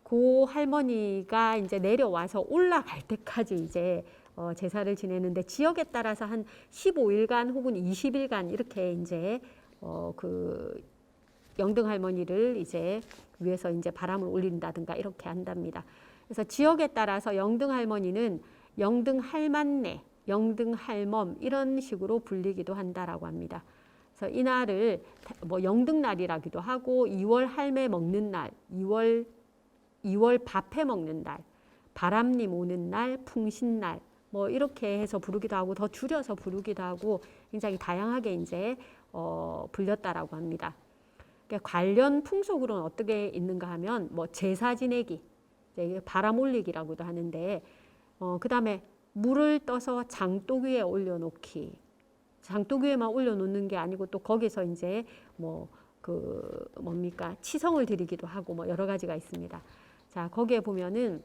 그 할머니가 이제 내려와서 올라갈 때까지 이제 제사를 지내는데 지역에 따라서 한 15일간 혹은 20일간 이렇게 이제 그 영등 할머니를 이제 위에서 이제 바람을 올린다든가 이렇게 한답니다. 그래서 지역에 따라서 영등 할머니는 영등 할만내, 영등 할멈 이런 식으로 불리기도 한다라고 합니다. 그래서 이날을 뭐 영등날이라기도 하고 2월 할매 먹는 날, 2월 밥해 먹는 날, 바람님 오는 날, 풍신날 뭐 이렇게 해서 부르기도 하고 더 줄여서 부르기도 하고 굉장히 다양하게 이제 불렸다라고 합니다. 그러니까 관련 풍속으로는 어떻게 있는가 하면 뭐 제사 지내기, 바람 올리기라고도 하는데 그 다음에 물을 떠서 장독 위에 올려놓기, 장독 위에만 올려놓는 게 아니고 또 거기서 이제 뭐 뭡니까 치성을 드리기도 하고 뭐 여러 가지가 있습니다. 자, 거기에 보면은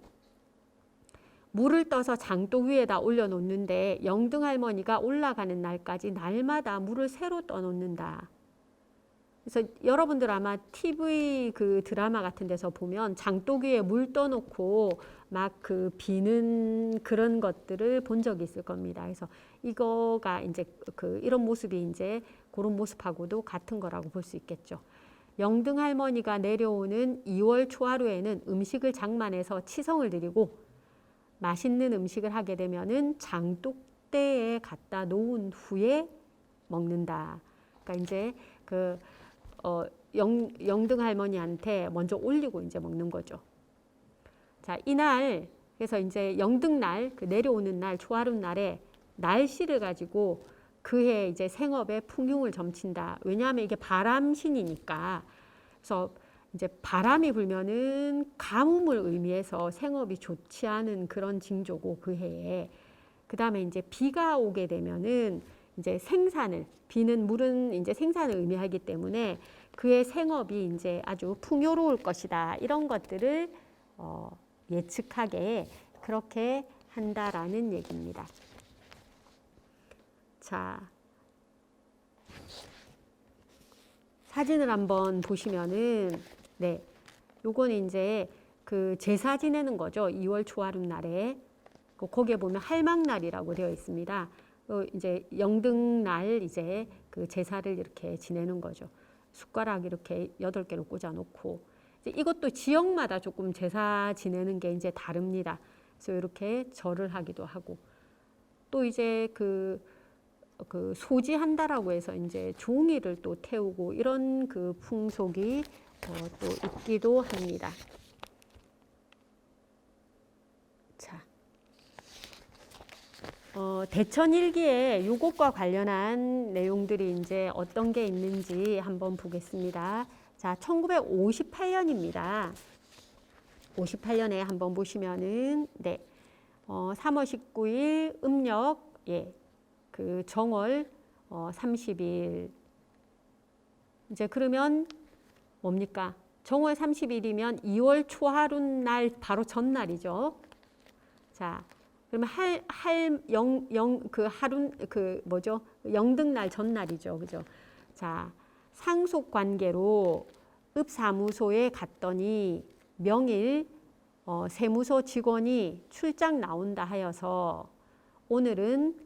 물을 떠서 장독 위에다 올려놓는데 영등 할머니가 올라가는 날까지 날마다 물을 새로 떠놓는다. 그래서 여러분들 아마 TV 그 드라마 같은 데서 보면 장독 위에 물 떠놓고 막 그 비는 그런 것들을 본 적이 있을 겁니다. 그래서 이거가 이제 그 이런 모습이 이제 그런 모습하고도 같은 거라고 볼 수 있겠죠. 영등 할머니가 내려오는 2월 초하루에는 음식을 장만해서 치성을 드리고 맛있는 음식을 하게 되면은 장독대에 갖다 놓은 후에 먹는다. 그러니까 이제 그 영등 할머니한테 먼저 올리고 이제 먹는 거죠. 자, 이날 그래서 이제 영등날 그 내려오는 날 초하루 날에 날씨를 가지고 그해 이제 생업에 풍흉을 점친다. 왜냐하면 이게 바람신이니까. 그래서 이제 바람이 불면은 가뭄을 의미해서 생업이 좋지 않은 그런 징조고 그 해에. 그다음에 이제 비가 오게 되면은 이제 생산을 비는 물은 이제 생산을 의미하기 때문에 그의 생업이 이제 아주 풍요로울 것이다. 이런 것들을 예측하게 그렇게 한다라는 얘기입니다. 자, 사진을 한번 보시면은 네, 요거는 이제 그 제사 지내는 거죠. 2월 초하루 날에 거기에 보면 할망날이라고 되어 있습니다. 이제 영등날 이제 그 제사를 이렇게 지내는 거죠. 숟가락 이렇게 8개를 꽂아 놓고 이것도 지역마다 조금 제사 지내는 게 이제 다릅니다. 그래서 이렇게 절을 하기도 하고 또 이제 그 소지한다라고 해서 이제 종이를 또 태우고 이런 그 풍속이 또 있기도 합니다. 자, 대천일기에 요것과 관련한 내용들이 이제 어떤 게 있는지 한번 보겠습니다. 자, 1958년입니다. 58년에 한번 보시면은 네, 3월 19일 음력 그 정월 30일 이제 그러면 뭡니까? 정월 30일이면 2월 초하루 날 바로 전날이죠. 자, 그러면 영등날 전날이죠. 그죠? 자, 상속 관계로 읍사무소에 갔더니 명일 세무서 직원이 출장 나온다 하여서 오늘은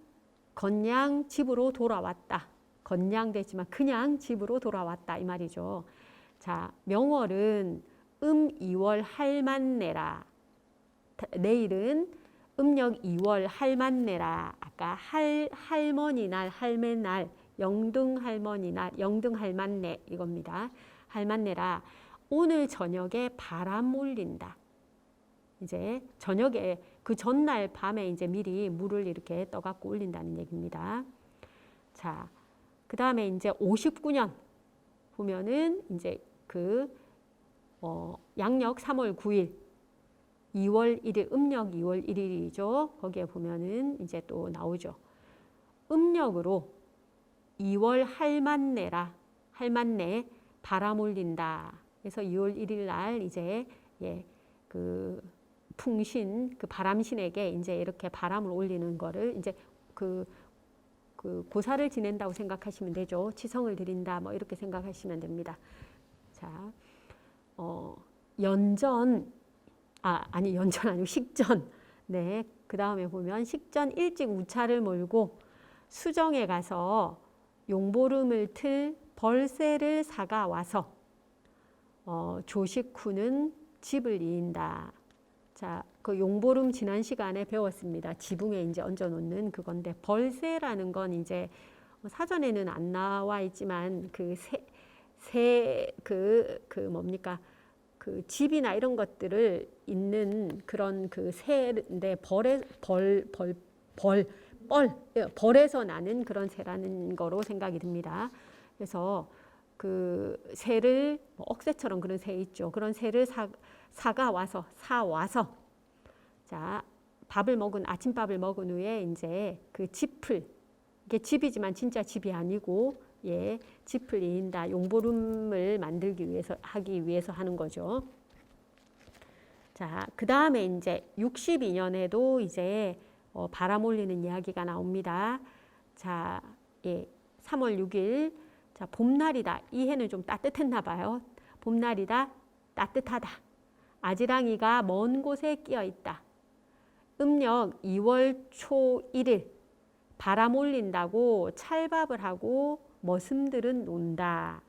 건양 집으로 돌아왔다. 건양되지만 그냥 집으로 돌아왔다 이 말이죠. 자, 명월은 2월 할만내라. 내일은 음력 2월 할만내라. 아까 할머니 날, 할매 날, 영등 할머니 날, 영등 할만내 이겁니다. 할만내라. 오늘 저녁에 바람 올린다. 이제 저녁에 그 전날 밤에 이제 미리 물을 이렇게 떠갖고 올린다는 얘기입니다. 자, 그 다음에 이제 59년 보면은 이제 그 양력 3월 9일, 2월 1일, 음력 2월 1일이죠. 거기에 보면은 이제 또 나오죠. 음력으로 2월 할만내라, 할만내 바람 올린다. 그래서 2월 1일 날 이제 그 풍신, 그 바람신에게 이제 이렇게 바람을 올리는 거를 이제 그 고사를 지낸다고 생각하시면 되죠. 치성을 드린다, 뭐 이렇게 생각하시면 됩니다. 자, 연전, 연전 아니고 식전. 네, 그 다음에 보면 식전 일찍 우차를 몰고 수정에 가서 용보름을 틀 벌새를 사가 와서 조식 후는 집을 이인다. 자, 그 용보름 지난 시간에 배웠습니다. 지붕에 이제 얹어 놓는 그건데 벌새라는 건 이제 사전에는 안 나와 있지만 그 뭡니까? 그 집이나 이런 것들을 있는 그런 그 새인데 벌에서 나는 그런 새라는 거로 생각이 듭니다. 그래서 그 새를 억새처럼 그런 새 있죠. 그런 새를 사 와서 자, 아침밥을 먹은 후에 이제 그 짚을, 이게 집이지만 진짜 집이 아니고 짚을 이인다. 용보름을 하기 위해서 하는 거죠. 자, 그 다음에 이제 62년에도 이제 바람 올리는 이야기가 나옵니다. 자, 예, 3월 6일. 자, 봄날이다. 이 해는 좀 따뜻했나 봐요. 봄날이다. 따뜻하다. 아지랑이가 먼 곳에 끼어 있다. 음력 2월 초 1일. 바람 올린다고 찰밥을 하고 머슴들은 논다.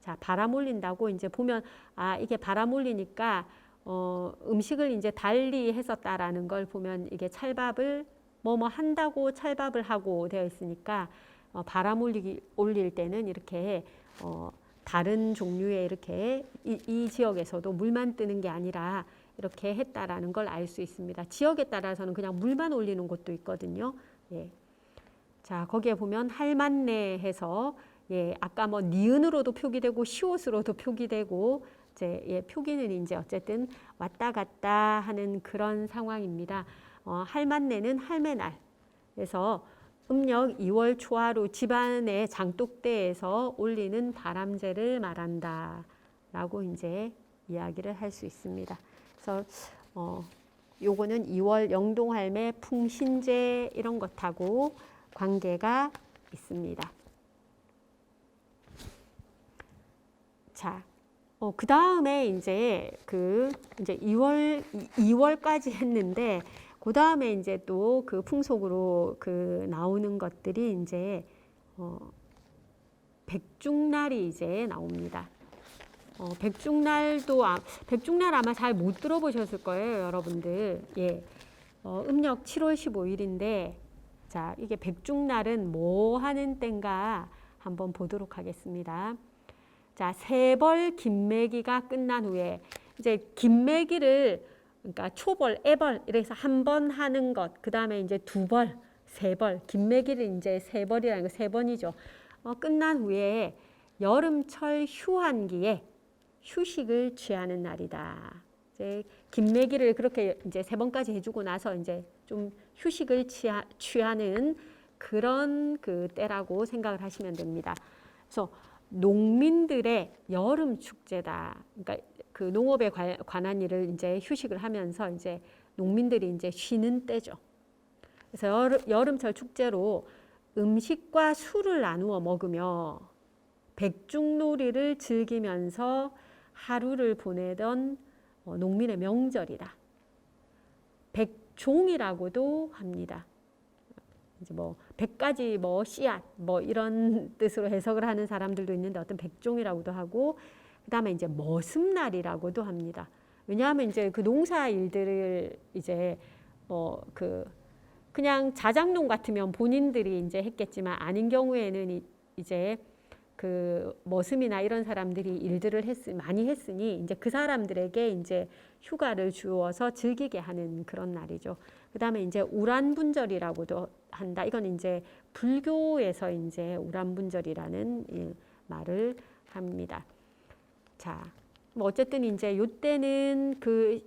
자, 바람 올린다고 이제 보면 이게 바람 올리니까 음식을 이제 달리 했었다라는 걸 보면 이게 찰밥을 뭐뭐 한다고 찰밥을 하고 되어 있으니까 바람 올릴 때는 이렇게 다른 종류의 이렇게 이 지역에서도 물만 뜨는 게 아니라 이렇게 했다라는 걸 알 수 있습니다. 지역에 따라서는 그냥 물만 올리는 곳도 있거든요. 예. 자, 거기에 보면 할만내 해서 예, 아까 뭐 니은으로도 표기되고 시옷으로도 표기되고 이제 예, 표기는 이제 어쨌든 왔다 갔다 하는 그런 상황입니다. 할만내는 할매날. 그래서 음력 2월 초하루 집안의 장독대에서 올리는 바람제를 말한다. 라고 이제 이야기를 할 수 있습니다. 그래서 요거는 2월 영동할매 풍신제 이런 것하고 관계가 있습니다. 자, 그 다음에 이제 이제 2월까지 했는데 그 다음에 이제 또 그 풍속으로 나오는 것들이 이제 백중날이 이제 나옵니다. 백중날 아마 잘 못 들어보셨을 거예요, 여러분들. 예. 음력 7월 15일인데 자, 이게 백중날은 뭐 하는 때인가 한번 보도록 하겠습니다. 자, 세벌 김매기가 끝난 후에 이제 김매기를 그러니까 초벌, 애벌 이래서 한 번 하는 것, 그 다음에 이제 두 벌, 세 벌, 김매기를 이제 세 벌이라는 거 세 번이죠. 끝난 후에 여름철 휴한기에 휴식을 취하는 날이다. 이제 김매기를 그렇게 이제 세 번까지 해주고 나서 이제 좀 휴식을 취하는 그런 그 때라고 생각을 하시면 됩니다. 그래서 농민들의 여름 축제다. 그러니까 그 농업에 관한 일을 이제 휴식을 하면서 이제 농민들이 이제 쉬는 때죠. 그래서 여름철 축제로 음식과 술을 나누어 먹으며 백중놀이를 즐기면서 하루를 보내던 농민의 명절이다. 백종이라고도 합니다. 이제 뭐 100가지 뭐 씨앗 뭐 이런 뜻으로 해석을 하는 사람들도 있는데 어떤 백종이라고도 하고 그다음에 이제 머슴날이라고도 합니다. 왜냐하면 이제 그 농사 일들을 이제 그냥 자작농 같으면 본인들이 이제 했겠지만 아닌 경우에는 이제 그 머슴이나 이런 사람들이 일들을 많이 했으니 이제 그 사람들에게 이제 휴가를 주어서 즐기게 하는 그런 날이죠. 그다음에 이제 우란분절이라고도 한다. 이건 이제 불교에서 이제 우란분절이라는 말을 합니다. 자, 뭐 어쨌든 이제 요때는 그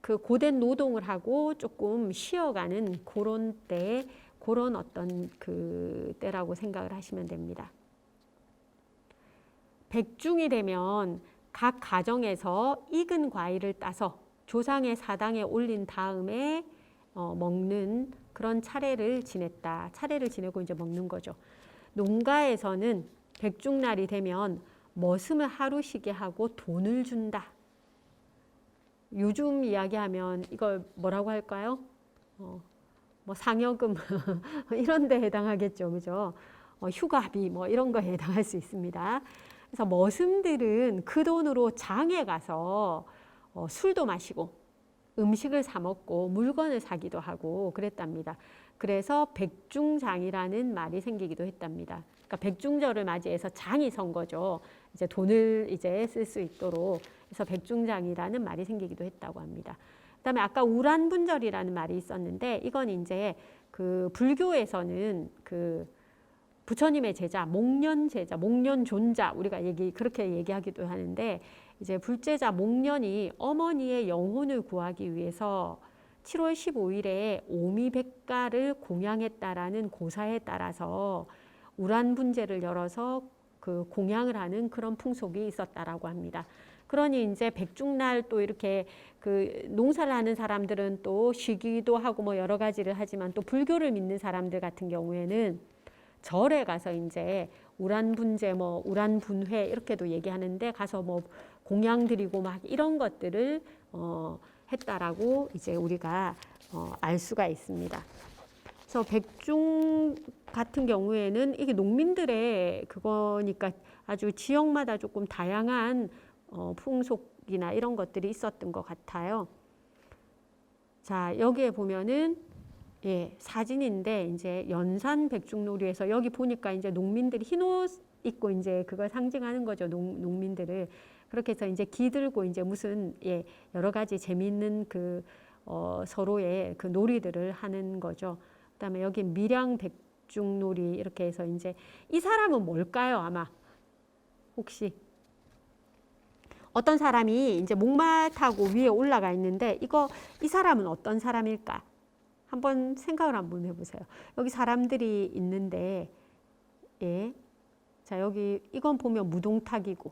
고된 노동을 하고 조금 쉬어가는 그런 때, 그런 어떤 그 때라고 생각을 하시면 됩니다. 백중이 되면 각 가정에서 익은 과일을 따서 조상의 사당에 올린 다음에 먹는 그런 차례를 지냈다. 차례를 지내고 이제 먹는 거죠. 농가에서는 백중날이 되면 머슴을 하루 쉬게 하고 돈을 준다. 요즘 이야기하면 이걸 뭐라고 할까요? 뭐 상여금 이런 데 해당하겠죠. 그죠? 휴가비 뭐 이런 거에 해당할 수 있습니다. 그래서 머슴들은 그 돈으로 장에 가서 술도 마시고 음식을 사 먹고 물건을 사기도 하고 그랬답니다. 그래서 백중장이라는 말이 생기기도 했답니다. 그러니까 백중절을 맞이해서 장이 선 거죠. 이제 돈을 이제 쓸 수 있도록. 그래서 백중장이라는 말이 생기기도 했다고 합니다. 그다음에 아까 우란분절이라는 말이 있었는데 이건 이제 그 불교에서는 그 부처님의 제자, 목련 제자, 목련 존자 우리가 그렇게 얘기하기도 하는데 이제 불제자 목련이 어머니의 영혼을 구하기 위해서 7월 15일에 오미백가를 공양했다라는 고사에 따라서 우란분제를 열어서 그 공양을 하는 그런 풍속이 있었다라고 합니다. 그러니 이제 백중날 또 이렇게 그 농사를 하는 사람들은 또 쉬기도 하고 뭐 여러 가지를 하지만 또 불교를 믿는 사람들 같은 경우에는 절에 가서 이제 우란분제 뭐 우란분회 이렇게도 얘기하는데 가서 뭐 공양 드리고 막 이런 것들을 했다라고 이제 우리가 알 수가 있습니다. 그래서 백중 같은 경우에는 이게 농민들의 그거니까 아주 지역마다 조금 다양한 풍속이나 이런 것들이 있었던 것 같아요. 자, 여기에 보면은 예, 사진인데 이제 연산 백중놀이에서 여기 보니까 이제 농민들이 흰 옷 입고 이제 그걸 상징하는 거죠. 농민들을. 그렇게 해서 이제 기 들고 이제 무슨 예, 여러 가지 재미있는 그 서로의 그 놀이들을 하는 거죠. 그다음에 여기 밀양 백중놀이 이렇게 해서 이제 이 사람은 뭘까요? 아마 혹시 어떤 사람이 이제 목마 타고 위에 올라가 있는데 이 사람은 어떤 사람일까? 한번 생각을 한번 해보세요. 여기 사람들이 있는데, 예. 자, 여기 이건 보면 무동탁이고,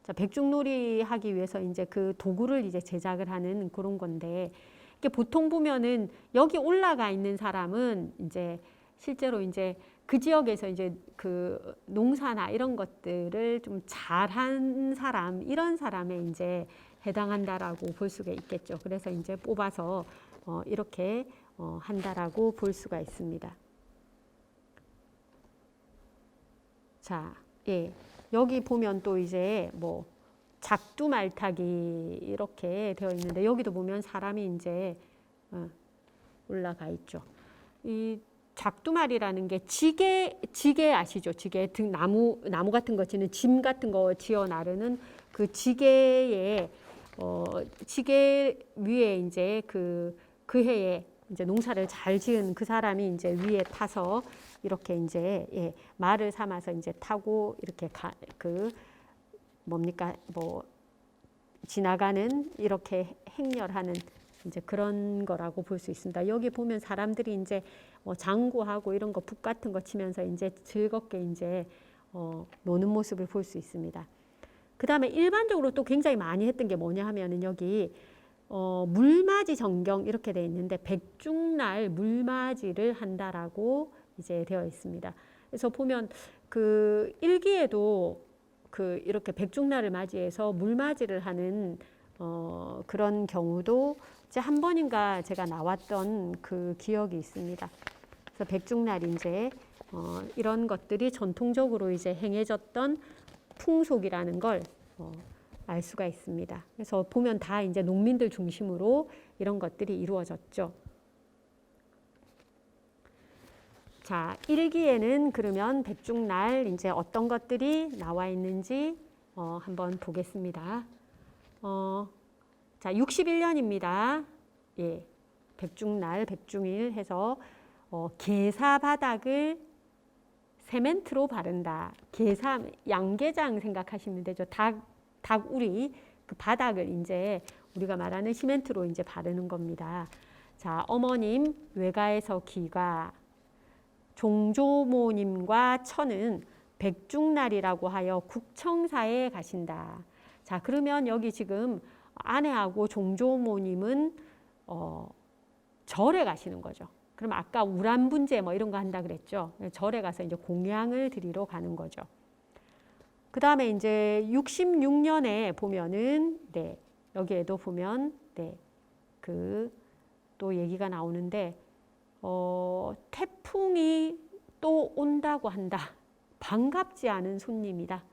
자, 백중놀이 하기 위해서 이제 그 도구를 이제 제작을 하는 그런 건데, 이게 보통 보면은 여기 올라가 있는 사람은 이제 실제로 이제 그 지역에서 이제 그 농사나 이런 것들을 좀 잘한 사람, 이런 사람에 이제 해당한다라고 볼 수가 있겠죠. 그래서 이제 뽑아서 이렇게 한다라고 볼 수가 있습니다. 자, 예. 여기 보면 또 이제 뭐 작두말타기 이렇게 되어 있는데 여기도 보면 사람이 이제 올라가 있죠. 이 작두말이라는 게 지게 아시죠? 지게 등 나무 같은 거 지는 짐 같은 거 지어 나르는 그 지게에 지게 위에 이제 그 해에 이제 농사를 잘 지은 그 사람이 이제 위에 타서 이렇게 이제 예, 말을 삼아서 이제 타고 이렇게 그 뭡니까 뭐 지나가는 이렇게 행렬하는 이제 그런 거라고 볼 수 있습니다. 여기 보면 사람들이 이제 장구하고 이런 거 북 같은 거 치면서 이제 즐겁게 이제 노는 모습을 볼 수 있습니다. 그 다음에 일반적으로 또 굉장히 많이 했던 게 뭐냐 하면은 여기 물맞이 정경 이렇게 되어 있는데 백중날 물맞이를 한다라고 이제 되어 있습니다. 그래서 보면 그 일기에도 그 이렇게 백중날을 맞이해서 물맞이를 하는 그런 경우도 이제 한 번인가 제가 나왔던 그 기억이 있습니다. 그래서 백중날 이제 이런 것들이 전통적으로 이제 행해졌던 풍속이라는 걸 알 수가 있습니다. 그래서 보면 다 이제 농민들 중심으로 이런 것들이 이루어졌죠. 자, 일기에는 그러면 백중날 이제 어떤 것들이 나와 있는지 한번 보겠습니다. 자, 61년입니다. 예, 백중날, 백중일 해서 게사 바닥을 세멘트로 바른다. 게사, 양계장 생각하시면 되죠. 닭우리 그 바닥을 이제 우리가 말하는 시멘트로 이제 바르는 겁니다. 자, 어머님 외가에서 기가 종조모님과 처는 백중날이라고 하여 국청사에 가신다. 자, 그러면 여기 지금 아내하고 종조모님은 절에 가시는 거죠. 그럼 아까 우란분제 뭐 이런 거 한다 그랬죠. 절에 가서 이제 공양을 드리러 가는 거죠. 그 다음에 이제 66년에 보면은 네, 여기에도 보면 네, 그 또 얘기가 나오는데 태풍이 또 온다고 한다. 반갑지 않은 손님이다.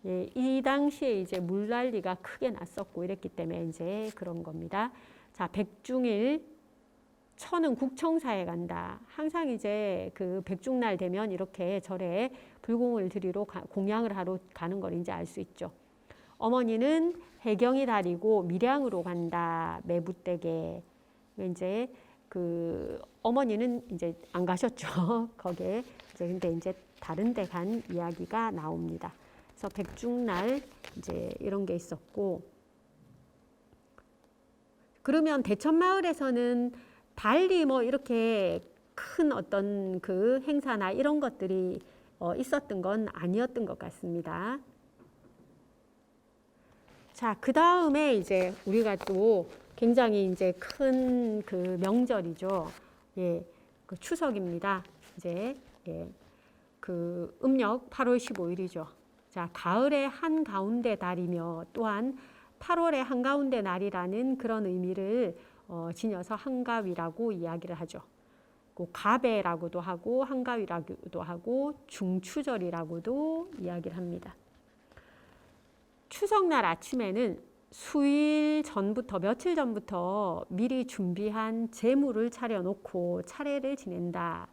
예, 이 당시에 이제 물난리가 크게 났었고 이랬기 때문에 이제 그런 겁니다. 자, 백중일 처는 국청사에 간다. 항상 이제 그 백중날 되면 이렇게 절에 불공을 드리러 공양을 하러 가는 걸 이제 알 수 있죠. 어머니는 해경이 다리고 밀양으로 간다. 매부댁에 이제 그 어머니는 이제 안 가셨죠. 거기에 이제 근데 이제 다른 데 간 이야기가 나옵니다. 그래서 백중날 이제 이런 게 있었고 그러면 대천마을에서는 달리 뭐 이렇게 큰 어떤 그 행사나 이런 것들이 있었던 건 아니었던 것 같습니다. 자, 그 다음에 이제 우리가 또 굉장히 이제 큰 그 명절이죠. 예, 그 추석입니다. 이제 예, 그 음력 8월 15일이죠. 자, 가을의 한가운데 달이며 또한 8월의 한가운데 날이라는 그런 의미를 지녀서 한가위라고 이야기를 하죠. 가배라고도 하고 한가위라고도 하고 중추절이라고도 이야기를 합니다. 추석날 아침에는 수일 전부터 며칠 전부터 미리 준비한 제물을 차려놓고 차례를 지낸다.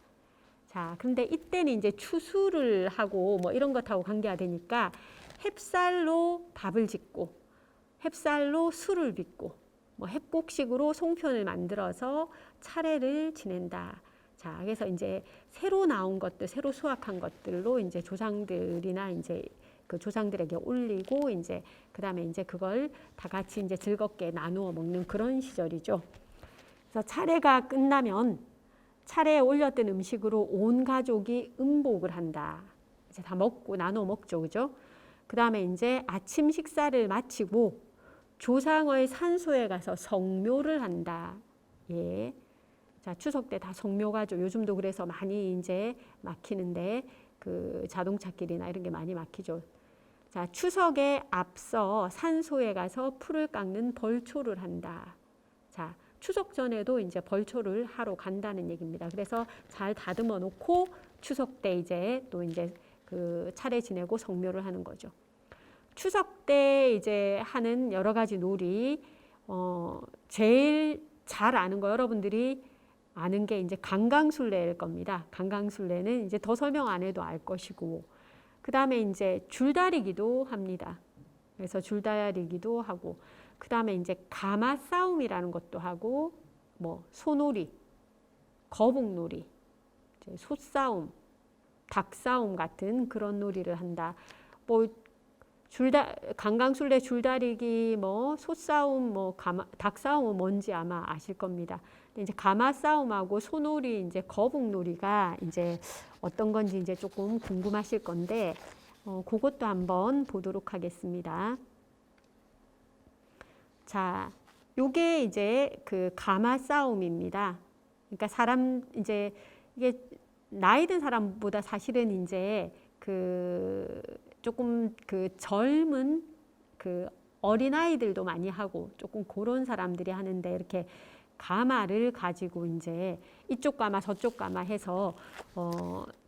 자, 그런데 이때는 이제 추수를 하고 뭐 이런 것하고 관계가 되니까 햅쌀로 밥을 짓고 햅쌀로 술을 빚고 뭐 햇곡식으로 송편을 만들어서 차례를 지낸다. 자, 그래서 이제 새로 나온 것들, 새로 수확한 것들로 이제 조상들이나 이제 그 조상들에게 올리고 이제 그다음에 이제 그걸 다 같이 이제 즐겁게 나누어 먹는 그런 시절이죠. 그래서 차례가 끝나면 차례에 올렸던 음식으로 온 가족이 음복을 한다. 이제 다 먹고 나눠 먹죠, 그죠? 그다음에 이제 아침 식사를 마치고 조상의 산소에 가서 성묘를 한다. 예. 자, 추석 때 다 성묘가죠. 요즘도 그래서 많이 이제 막히는데 그 자동차길이나 이런 게 많이 막히죠. 자, 추석에 앞서 산소에 가서 풀을 깎는 벌초를 한다. 자, 추석 전에도 이제 벌초를 하러 간다는 얘기입니다. 그래서 잘 다듬어 놓고 추석 때 이제 또 이제 그 차례 지내고 성묘를 하는 거죠. 추석 때 이제 하는 여러 가지 놀이, 제일 잘 아는 거 여러분들이 아는 게 이제 강강술래일 겁니다. 강강술래는 이제 더 설명 안 해도 알 것이고, 그 다음에 이제 줄다리기도 합니다. 그래서 줄다리기도 하고, 그 다음에 이제 가마 싸움이라는 것도 하고, 뭐 소놀이, 거북놀이, 소싸움, 닭싸움 같은 그런 놀이를 한다. 뭐 강강술래, 줄다리기, 뭐 소싸움, 뭐 닭싸움은 뭔지 아마 아실 겁니다. 이제 가마 싸움하고 소놀이, 이제 거북놀이가 이제 어떤 건지 이제 조금 궁금하실 건데, 그것도 한번 보도록 하겠습니다. 자, 요게 이제 그 가마 싸움입니다. 그러니까 사람 이제 이게 나이 든 사람보다 사실은 이제 그 조금 그 젊은 그 어린아이들도 많이 하고 조금 그런 사람들이 하는데, 이렇게 가마를 가지고 이제 이쪽 가마 저쪽 가마 해서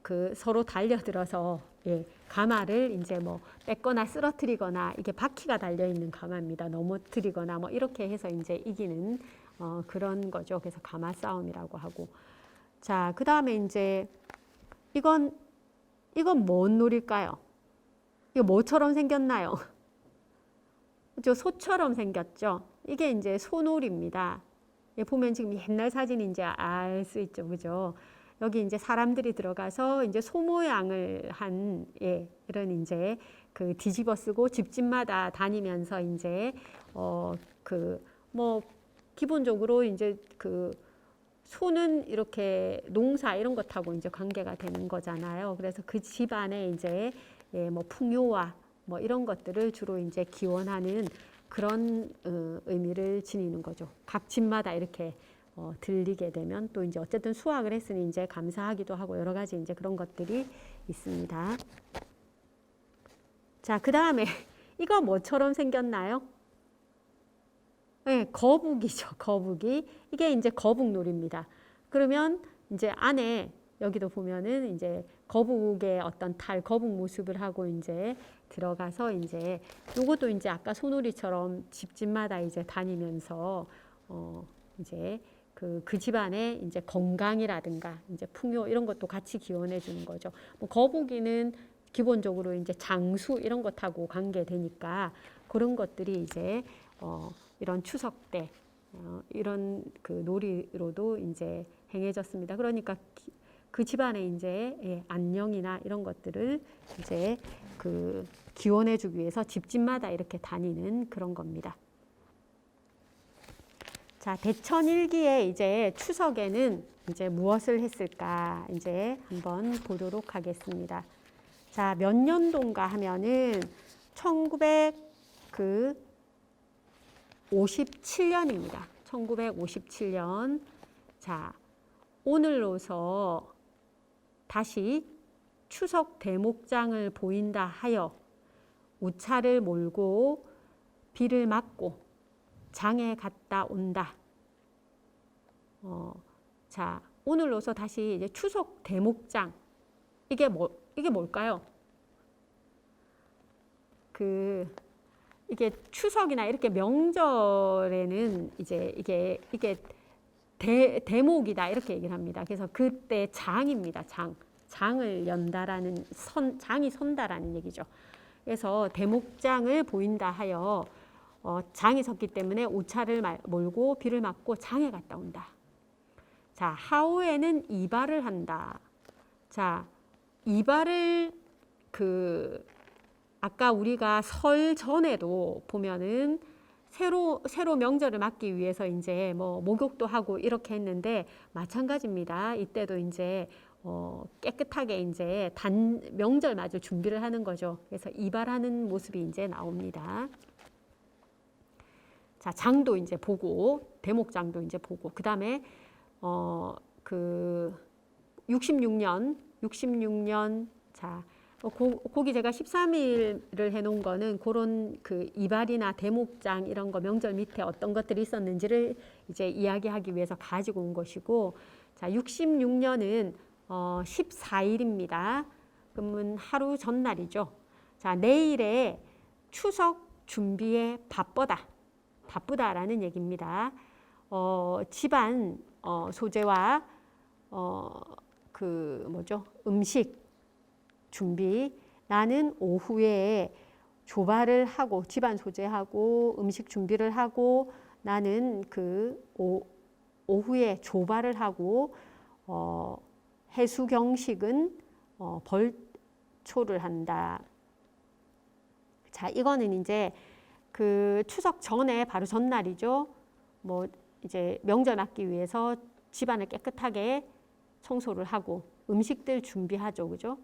그 서로 달려들어서 예, 가마를 이제 뭐 뺏거나 쓰러뜨리거나, 이게 바퀴가 달려 있는 가마입니다. 넘어뜨리거나 뭐 이렇게 해서 이제 이기는 그런 거죠. 그래서 가마 싸움이라고 하고. 자, 그 다음에 이제 이건 뭔 놀일까요? 이거 뭐처럼 생겼나요? 그죠? 소처럼 생겼죠? 이게 이제 소놀이입니다. 보면 지금 옛날 사진 이제 알 수 있죠. 그죠? 여기 이제 사람들이 들어가서 이제 소 모양을 한, 예, 이런 이제 그 뒤집어 쓰고 집집마다 다니면서 이제, 뭐, 기본적으로 이제 그 소는 이렇게 농사 이런 것하고 이제 관계가 되는 거잖아요. 그래서 그 집안에 이제 예, 뭐 풍요와 뭐 이런 것들을 주로 이제 기원하는 그런 의미를 지니는 거죠. 각 집마다 이렇게 들리게 되면 또 이제 어쨌든 수확을 했으니 이제 감사하기도 하고 여러 가지 이제 그런 것들이 있습니다. 자, 그 다음에 이거 뭐처럼 생겼나요? 네, 거북이죠. 거북이. 이게 이제 거북놀이입니다. 그러면 이제 안에 여기도 보면은 이제 거북의 어떤 거북 모습을 하고 이제 들어가서 이제 요것도 이제 아까 소놀이처럼 집집마다 이제 다니면서 이제 그 집안에 이제 건강이라든가 이제 풍요 이런 것도 같이 기원해 주는 거죠. 뭐 거북이는 기본적으로 이제 장수 이런 것하고 관계되니까 그런 것들이 이제 이런 추석 때 이런 그 놀이로도 이제 행해졌습니다. 그러니까 그 집안에 이제 예, 안녕이나 이런 것들을 이제 그 기원해주기 위해서 집집마다 이렇게 다니는 그런 겁니다. 자, 대천일기에 이제 추석에는 이제 무엇을 했을까 이제 한번 보도록 하겠습니다. 자, 몇 년도인가 하면은 1900 1957년입니다. 1957년. 자, 오늘로서 다시 추석 대목장을 보인다 하여 우차를 몰고 비를 맞고 장에 갔다 온다. 자, 오늘로서 다시 이제 추석 대목장. 이게 뭘까요? 이게 추석이나 이렇게 명절에는 이제 이게 대목이다 이렇게 얘기를 합니다. 그래서 그때 장입니다. 장을 연다라는 장이 선다라는 얘기죠. 그래서 대목장을 보인다 하여 장이 섰기 때문에 우차를 몰고 비를 맞고 장에 갔다 온다. 자, 하오에는 이발을 한다. 자, 이발을 아까 우리가 설 전에도 보면은 새로 명절을 맞기 위해서 이제 뭐 목욕도 하고 이렇게 했는데 마찬가지입니다. 이때도 이제 깨끗하게 이제 명절 맞을 준비를 하는 거죠. 그래서 이발하는 모습이 이제 나옵니다. 자, 장도 이제 보고 대목장도 이제 보고 그다음에 66년 자, 거기 제가 13일을 해놓은 거는 그런 이발이나 대목장 이런 거 명절 밑에 어떤 것들이 있었는지를 이제 이야기하기 위해서 가지고 온 것이고, 자, 66년은 14일입니다. 그러면 하루 전날이죠. 자, 내일에 추석 준비에 바쁘다라는 얘기입니다. 집안 소재와 음식 준비. 나는 오후에 조발을 하고 집안 소재하고 음식 준비를 하고 나는 오후에 조발을 하고 해수경식은 벌초를 한다. 자, 이거는 이제 추석 전에 바로 전날이죠. 뭐 이제 명절 맞기 위해서 집안을 깨끗하게 청소를 하고 음식들 준비하죠, 그죠?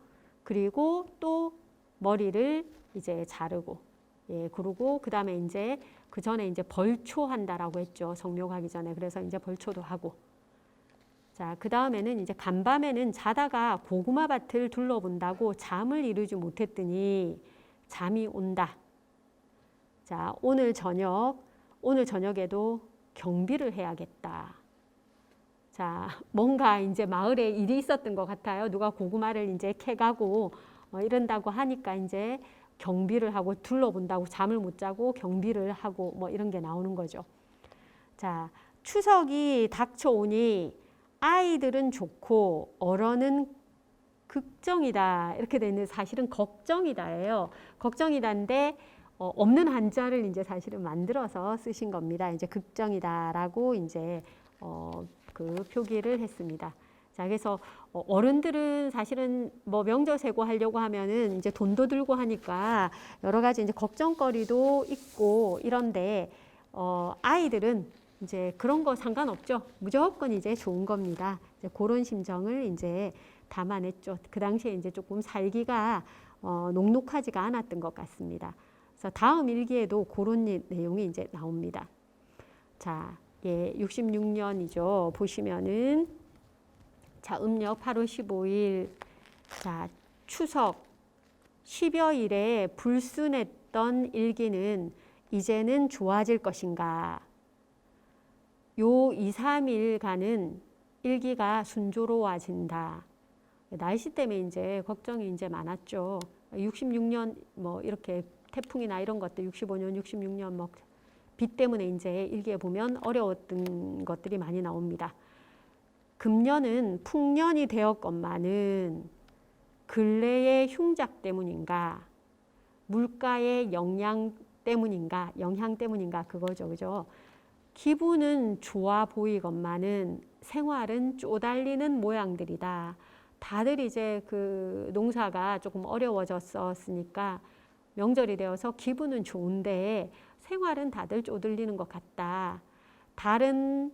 그리고 또 머리를 이제 자르고, 예, 그러고 그 다음에 이제 그 전에 이제 벌초한다라고 했죠, 성묘하기 전에. 그래서 이제 벌초도 하고. 자, 그 다음에는 이제 간밤에는 자다가 고구마 밭을 둘러본다고 잠을 이루지 못했더니 잠이 온다. 자, 오늘 저녁에도 경비를 해야겠다. 자, 뭔가 이제 마을에 일이 있었던 것 같아요. 누가 고구마를 이제 캐가고 이런다고 하니까 이제 경비를 하고 둘러본다고 잠을 못 자고 경비를 하고 뭐 이런 게 나오는 거죠. 자, 추석이 닥쳐오니 아이들은 좋고 어른은 걱정이다. 이렇게 돼 있는데 사실은 걱정이다예요. 걱정이다인데 없는 한자를 이제 사실은 만들어서 쓰신 겁니다. 이제 걱정이다라고 이제 표기를 했습니다. 자, 그래서 어른들은 사실은 뭐 명절 세고 하려고 하면은 이제 돈도 들고 하니까 여러 가지 이제 걱정거리도 있고 이런데 아이들은 이제 그런 거 상관없죠. 무조건 이제 좋은 겁니다. 이제 그런 심정을 이제 담아냈죠. 그 당시에 이제 조금 살기가 녹록하지가 않았던 것 같습니다. 그래서 다음 일기에도 그런 내용이 이제 나옵니다. 자, 예, 66년이죠. 보시면은 자, 음력 8월 15일, 자, 추석 10여일에 불순했던 일기는 이제는 좋아질 것인가? 요 2, 3일간은 일기가 순조로워진다. 날씨 때문에 이제 걱정이 이제 많았죠. 66년 뭐 이렇게 태풍이나 이런 것들 65년, 66년 뭐 비 때문에 이제 일기에 보면 어려웠던 것들이 많이 나옵니다. 금년은 풍년이 되었건만은 근래의 흉작 때문인가, 물가의 영향 때문인가 그거죠, 그죠? 기분은 좋아 보이건만은 생활은 쪼달리는 모양들이다. 다들 이제 농사가 조금 어려워졌었으니까 명절이 되어서 기분은 좋은데 생활은 다들 쪼들리는 것 같다. 달은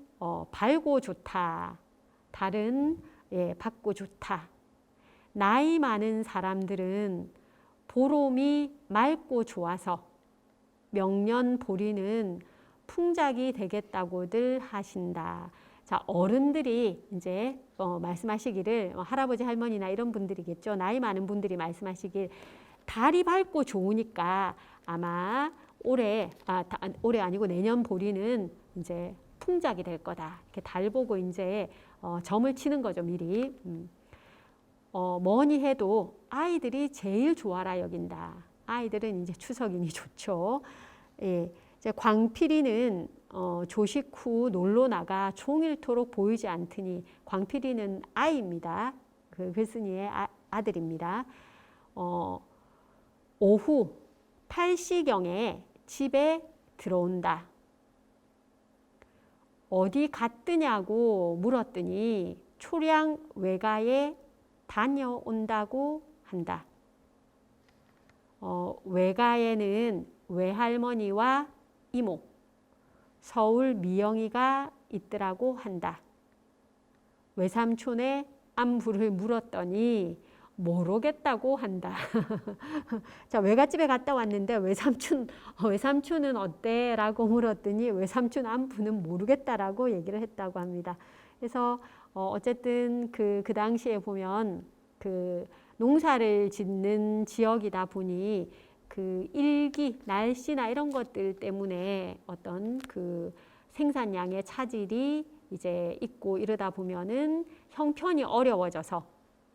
밝고 좋다. 달은 밝고 좋다. 나이 많은 사람들은 보름이 맑고 좋아서 명년 보리는 풍작이 되겠다고들 하신다. 자, 어른들이 이제 말씀하시기를, 할아버지 할머니나 이런 분들이겠죠. 나이 많은 분들이 말씀하시길, 달이 밝고 좋으니까 아마 올해 아니고 내년 보리는 이제 풍작이 될 거다. 이렇게 달 보고 이제 점을 치는 거죠, 미리. 뭐니 해도 아이들이 제일 좋아라 여긴다. 아이들은 이제 추석이니 좋죠. 예, 이제 광필이는 조식 후 놀러 나가 종일토록 보이지 않더니, 광필이는 아이입니다. 그 글쓴이의 아들입니다. 오후 8시경에 집에 들어온다. 어디 갔느냐고 물었더니 초량 외가에 다녀온다고 한다. 외가에는 외할머니와 이모, 서울 미영이가 있더라고 한다. 외삼촌의 안부를 물었더니 모르겠다고 한다. 자, 외갓집에 갔다 왔는데 외삼촌은 어때? 라고 물었더니 외삼촌 안부는 모르겠다라고 얘기를 했다고 합니다. 그래서 어쨌든 그 당시에 보면 그 농사를 짓는 지역이다 보니 그 일기, 날씨나 이런 것들 때문에 어떤 그 생산량의 차질이 이제 있고 이러다 보면은 형편이 어려워져서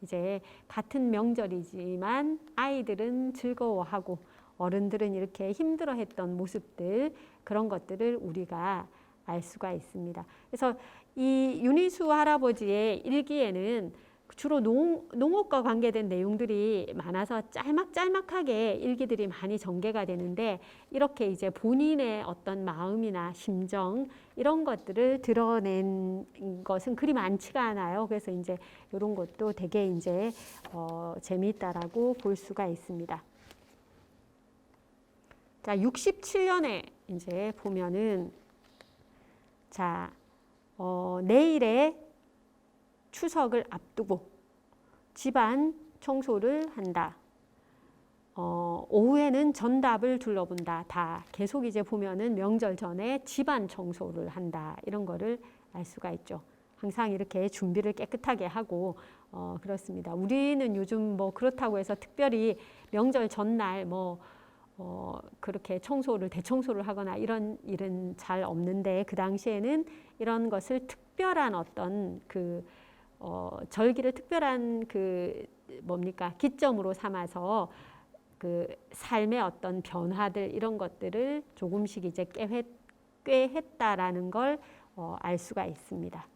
이제 같은 명절이지만 아이들은 즐거워하고 어른들은 이렇게 힘들어했던 모습들, 그런 것들을 우리가 알 수가 있습니다. 그래서 이 윤희수 할아버지의 일기에는 주로 농업과 관계된 내용들이 많아서 짤막짤막하게 일기들이 많이 전개가 되는데, 이렇게 이제 본인의 어떤 마음이나 심정 이런 것들을 드러낸 것은 그리 많지가 않아요. 그래서 이제 이런 것도 되게 이제 재미있다라고 볼 수가 있습니다. 자, 67년에 이제 보면은 자, 내일의 추석을 앞두고 집안 청소를 한다. 오후에는 전답을 둘러본다. 다 계속 이제 보면은 명절 전에 집안 청소를 한다. 이런 거를 알 수가 있죠. 항상 이렇게 준비를 깨끗하게 하고 그렇습니다. 우리는 요즘 뭐 그렇다고 해서 특별히 명절 전날 그렇게 대청소를 하거나 이런 일은 잘 없는데, 그 당시에는 이런 것을 특별한 어떤 절기를 특별한 기점으로 삼아서 그 삶의 어떤 변화들 이런 것들을 조금씩 이제 꾀했다라는 걸 알 수가 있습니다.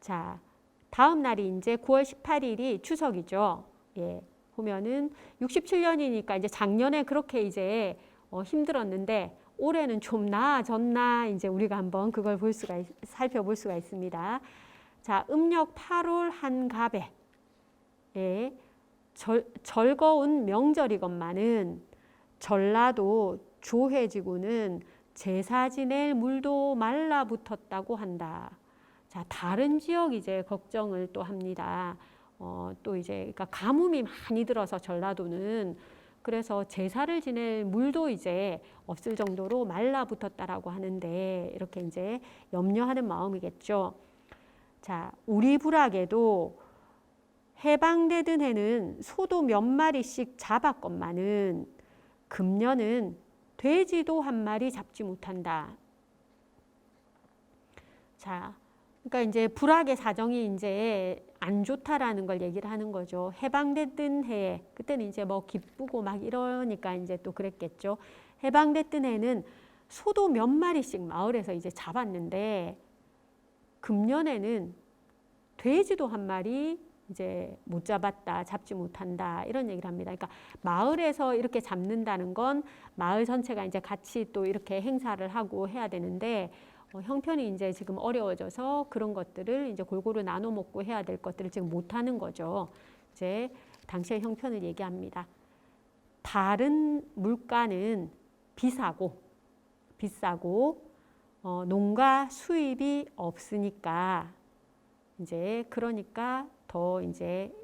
자, 다음 날이 이제 9월 18일이 추석이죠. 예, 보면은 67년이니까 이제 작년에 그렇게 이제 힘들었는데 올해는 좀 나아졌나, 이제 우리가 한번 그걸 살펴볼 수가 있습니다. 자, 음력 8월 한갑에 즐거운 명절이건만은 전라도 조해지구는 제사 지낼 물도 말라붙었다고 한다. 자, 다른 지역 이제 걱정을 또 합니다. 또 이제 그러니까 가뭄이 많이 들어서 전라도는, 그래서 제사를 지낼 물도 이제 없을 정도로 말라붙었다라고 하는데, 이렇게 이제 염려하는 마음이겠죠. 자, 우리 부락에도 해방되던 해는 소도 몇 마리씩 잡았건만은 금년은 돼지도 한 마리 잡지 못한다. 자, 그러니까 이제 부락의 사정이 이제 안 좋다라는 걸 얘기를 하는 거죠. 해방됐던 해에, 그때는 이제 뭐 기쁘고 막 이러니까 이제 또 그랬겠죠. 해방됐던 해는 소도 몇 마리씩 마을에서 이제 잡았는데, 금년에는 돼지도 한 마리 이제 못 잡았다, 잡지 못한다, 이런 얘기를 합니다. 그러니까 마을에서 이렇게 잡는다는 건 마을 전체가 이제 같이 또 이렇게 행사를 하고 해야 되는데, 형편이 이제 지금 어려워져서 그런 것들을 이제 골고루 나눠 먹고 해야 될 것들을 지금 못 하는 거죠. 이제 당시의 형편을 얘기합니다. 다른 물가는 비싸고 농가 수입이 없으니까 이제 그러니까 더 이제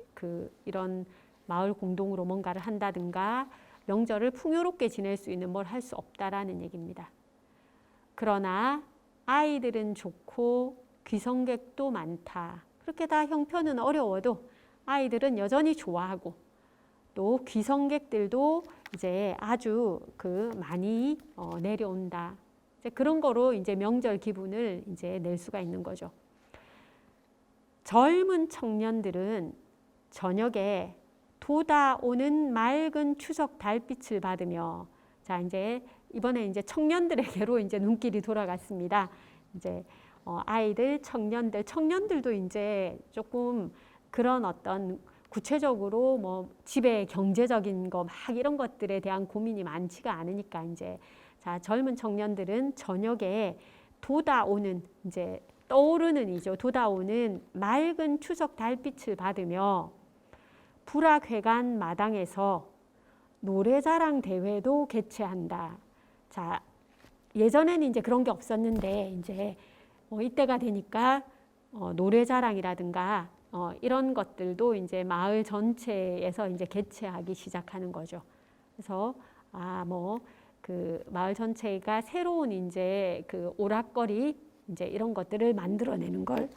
이런 마을 공동으로 뭔가를 한다든가 명절을 풍요롭게 지낼 수 있는 뭘 할 수 없다라는 얘기입니다. 그러나 아이들은 좋고 귀성객도 많다. 그렇게 다 형편은 어려워도 아이들은 여전히 좋아하고 또 귀성객들도 이제 아주 많이 내려온다. 이제 그런 거로 이제 명절 기분을 이제 낼 수가 있는 거죠. 젊은 청년들은 저녁에 돋아오는 맑은 추석 달빛을 받으며, 자, 이제 이번에 이제 청년들에게로 이제 눈길이 돌아갔습니다. 이제 아이들, 청년들도 이제 조금 그런 어떤 구체적으로 뭐 집의 경제적인 거 막 이런 것들에 대한 고민이 많지가 않으니까 이제 자, 젊은 청년들은 저녁에 돋아오는 이제 떠오르는 이죠. 돋아오는 맑은 추석 달빛을 받으며 불악회관 마당에서 노래자랑 대회도 개최한다. 자, 예전에는 이제 그런 게 없었는데 이제 이때가 되니까 노래자랑이라든가 이런 것들도 이제 마을 전체에서 이제 개최하기 시작하는 거죠. 그래서 그 마을 전체가 새로운 이제 그 오락거리 이제 이런 것들을 만들어내는 걸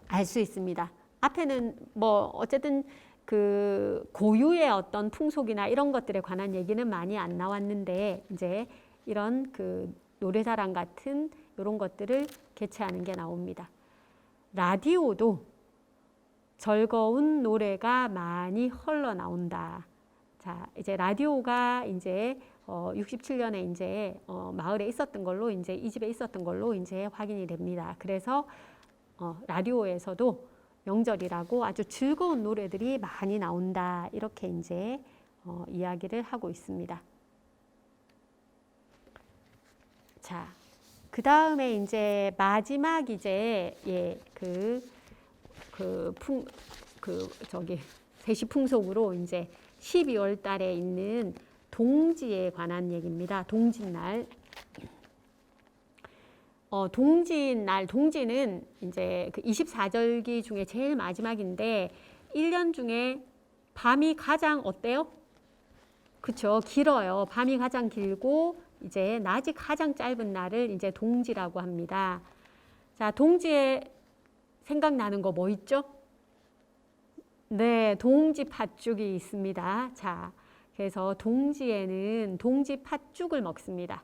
알 수 있습니다. 앞에는 뭐 어쨌든 그 고유의 어떤 풍속이나 이런 것들에 관한 얘기는 많이 안 나왔는데 이제 이런 그 노래자랑 같은 이런 것들을 개최하는 게 나옵니다. 라디오도 즐거운 노래가 많이 흘러나온다. 자, 이제 라디오가 이제 67년에 이제 마을에 있었던 걸로 이제 이 집에 있었던 걸로 이제 확인이 됩니다. 그래서 라디오에서도 명절이라고 아주 즐거운 노래들이 많이 나온다. 이렇게 이제 이야기를 하고 있습니다. 자, 그 다음에 이제 마지막 이제 세시풍속으로 이제 12월 달에 있는 동지에 관한 얘기입니다. 동짓날. 동지는 이제 그 24절기 중에 제일 마지막인데 1년 중에 밤이 가장 어때요? 그쵸, 길어요. 밤이 가장 길고 이제 낮이 가장 짧은 날을 이제 동지라고 합니다. 자, 동지에 생각나는 거 뭐 있죠? 네, 동지 팥죽이 있습니다. 자, 그래서 동지에는 동지 팥죽을 먹습니다.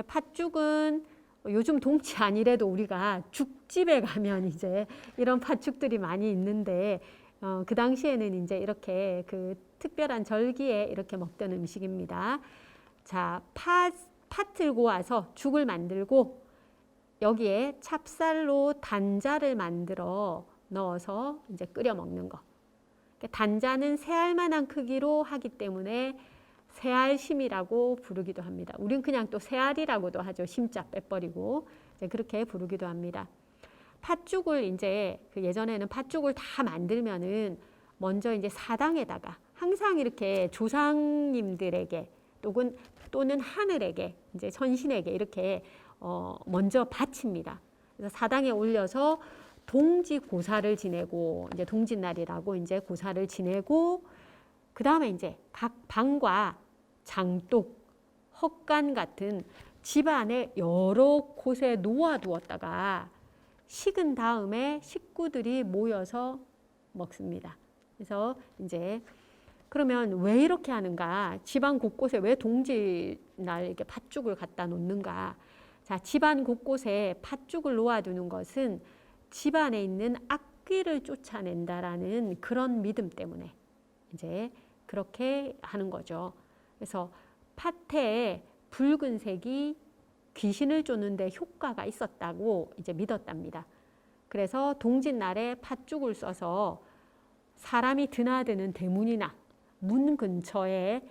팥죽은 요즘 동지 아니래도 우리가 죽집에 가면 이제 이런 팥죽들이 많이 있는데 그 당시에는 이제 이렇게 그 특별한 절기에 이렇게 먹던 음식입니다. 자, 팥을 고아서 죽을 만들고 여기에 찹쌀로 단자를 만들어 넣어서 이제 끓여 먹는 거. 단자는 새알만한 크기로 하기 때문에 새알심이라고 부르기도 합니다. 우린 그냥 또 새알이라고도 하죠. 심자 빼버리고 이제 그렇게 부르기도 합니다. 팥죽을 이제 예전에는 팥죽을 다 만들면은 먼저 이제 사당에다가 항상 이렇게 조상님들에게 또는 하늘에게 이제 천신에게 이렇게 먼저 바칩니다. 그래서 사당에 올려서 동지 고사를 지내고 이제 동짓날이라고 이제 고사를 지내고 그 다음에 이제 각 방과 장독, 헛간 같은 집안의 여러 곳에 놓아두었다가 식은 다음에 식구들이 모여서 먹습니다. 그래서 이제 그러면 왜 이렇게 하는가? 집안 곳곳에 왜 동짓날 이렇게 팥죽을 갖다 놓는가? 자, 집안 곳곳에 팥죽을 놓아두는 것은 집안에 있는 악귀를 쫓아낸다라는 그런 믿음 때문에 이제 그렇게 하는 거죠. 그래서 팥에 붉은색이 귀신을 쫓는데 효과가 있었다고 이제 믿었답니다. 그래서 동짓날에 팥죽을 써서 사람이 드나드는 대문이나 문 근처에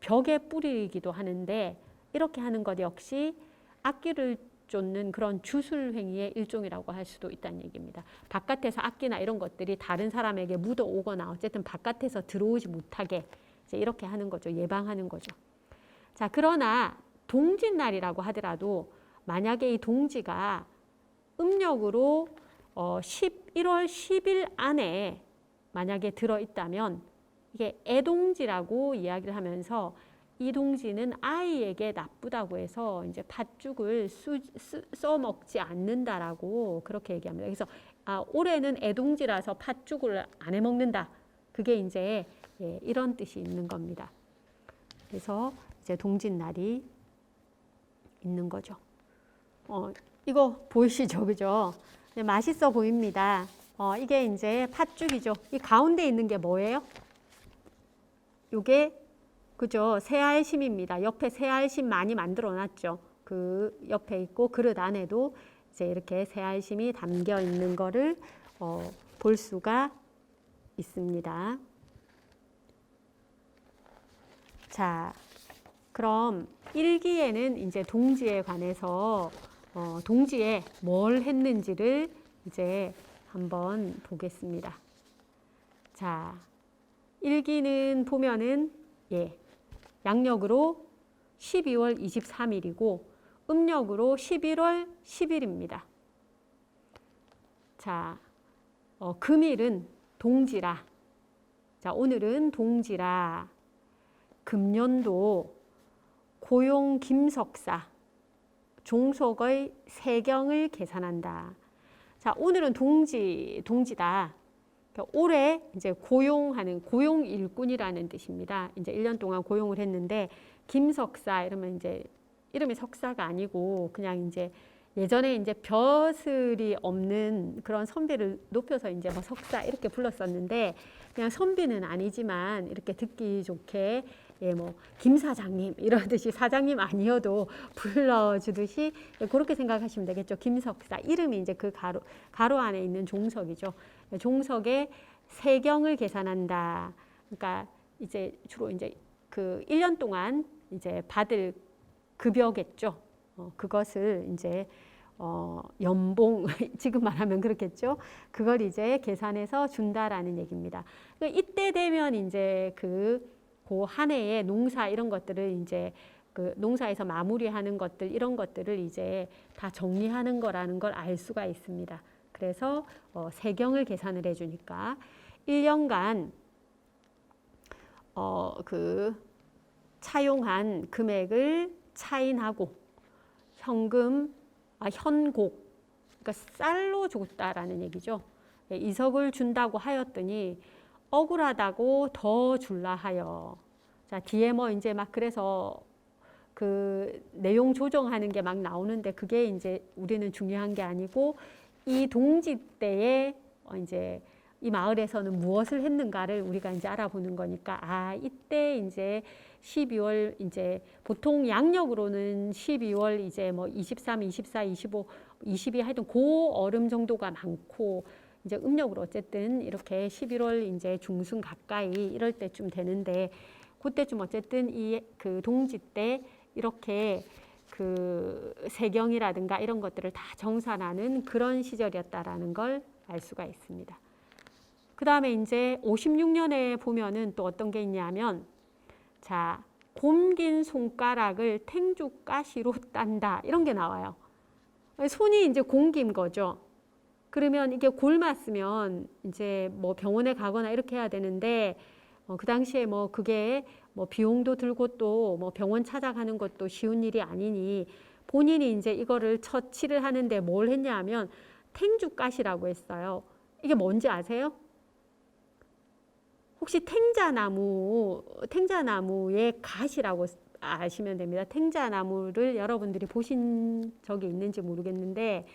벽에 뿌리기도 하는데 이렇게 하는 것 역시 악귀를 쫓는 그런 주술행위의 일종이라고 할 수도 있다는 얘기입니다. 바깥에서 악기나 이런 것들이 다른 사람에게 묻어오거나 어쨌든 바깥에서 들어오지 못하게 이제 이렇게 하는 거죠. 예방하는 거죠. 자, 그러나 동짓날이라고 하더라도 만약에 이 동지가 음력으로 11월 10일 안에 만약에 들어있다면 이게 애동지라고 이야기를 하면서 이 동지는 아이에게 나쁘다고 해서 이제 팥죽을 써먹지 않는다라고 그렇게 얘기합니다. 그래서 올해는 애동지라서 팥죽을 안 해먹는다. 그게 이제 이런 뜻이 있는 겁니다. 그래서 이제 동짓날이 있는 거죠. 이거 보이시죠, 그죠? 맛있어 보입니다. 이게 이제 팥죽이죠. 이 가운데 있는 게 뭐예요? 이게 그죠? 새알심입니다. 옆에 새알심 많이 만들어 놨죠. 그 옆에 있고 그릇 안에도 이제 이렇게 새알심이 담겨 있는 거를 볼 수가 있습니다. 자, 그럼 일기에는 이제 동지에 관해서 동지에 뭘 했는지를 이제 한번 보겠습니다. 자, 일기는 보면은 양력으로 12월 23일이고 음력으로 11월 10일입니다. 자, 금일은 동지라. 자, 오늘은 동지라. 금년도 고용 김석사 종속의 세경을 계산한다. 자, 오늘은 동지다. 그러니까 올해 이제 고용하는 고용 일꾼이라는 뜻입니다. 이제 1년 동안 고용을 했는데 김석사 이러면 이제 이름이 석사가 아니고 그냥 이제 예전에 이제 벼슬이 없는 그런 선비를 높여서 이제 뭐 석사 이렇게 불렀었는데 그냥 선비는 아니지만 이렇게 듣기 좋게 뭐 김 사장님 이러듯이 사장님 아니어도 불러주듯이 그렇게 생각하시면 되겠죠. 김석사 이름이 이제 그 가로 안에 있는 종석이죠. 종석의 세경을 계산한다. 그러니까 이제 주로 이제 그 1년 동안 이제 받을 급여겠죠. 그것을 이제 연봉 지금 말하면 그렇겠죠. 그걸 이제 계산해서 준다라는 얘기입니다. 이때 되면 이제 그 한 해의 농사 이런 것들을 이제 그 농사에서 마무리하는 것들 이런 것들을 이제 다 정리하는 거라는 걸 알 수가 있습니다. 그래서 세경을 계산을 해주니까 1년간 그 차용한 금액을 차인하고 현곡 그러니까 쌀로 줬다라는 얘기죠. 이석을 준다고 하였더니 억울하다고 더 줄라 하여. 자, 뒤에 뭐 이제 막 그래서 그 내용 조정하는 게 막 나오는데 그게 이제 우리는 중요한 게 아니고 이 동지 때에 이제 이 마을에서는 무엇을 했는가를 우리가 이제 알아보는 거니까 이때 이제 12월 이제 보통 양력으로는 12월 이제 뭐 23, 24, 25, 22 하여튼 고얼음 정도가 많고 이제 음력으로 어쨌든 이렇게 11월 이제 중순 가까이 이럴 때쯤 되는데 그때쯤 어쨌든 이 그 동지 때 이렇게 그 세경이라든가 이런 것들을 다 정산하는 그런 시절이었다라는 걸 알 수가 있습니다. 그 다음에 이제 56년에 보면은 또 어떤 게 있냐면 자, 곰긴 손가락을 탱주가시로 딴다 이런 게 나와요. 손이 이제 곰긴 거죠. 그러면 이게 골맞으면 이제 뭐 병원에 가거나 이렇게 해야 되는데 그 당시에 뭐 그게 뭐 비용도 들고 또 뭐 병원 찾아가는 것도 쉬운 일이 아니니 본인이 이제 이거를 처치를 하는데 뭘 했냐 하면 탱주가시라고 했어요. 이게 뭔지 아세요? 혹시 탱자나무의 갓이라고 아시면 됩니다. 탱자나무를 여러분들이 보신 적이 있는지 모르겠는데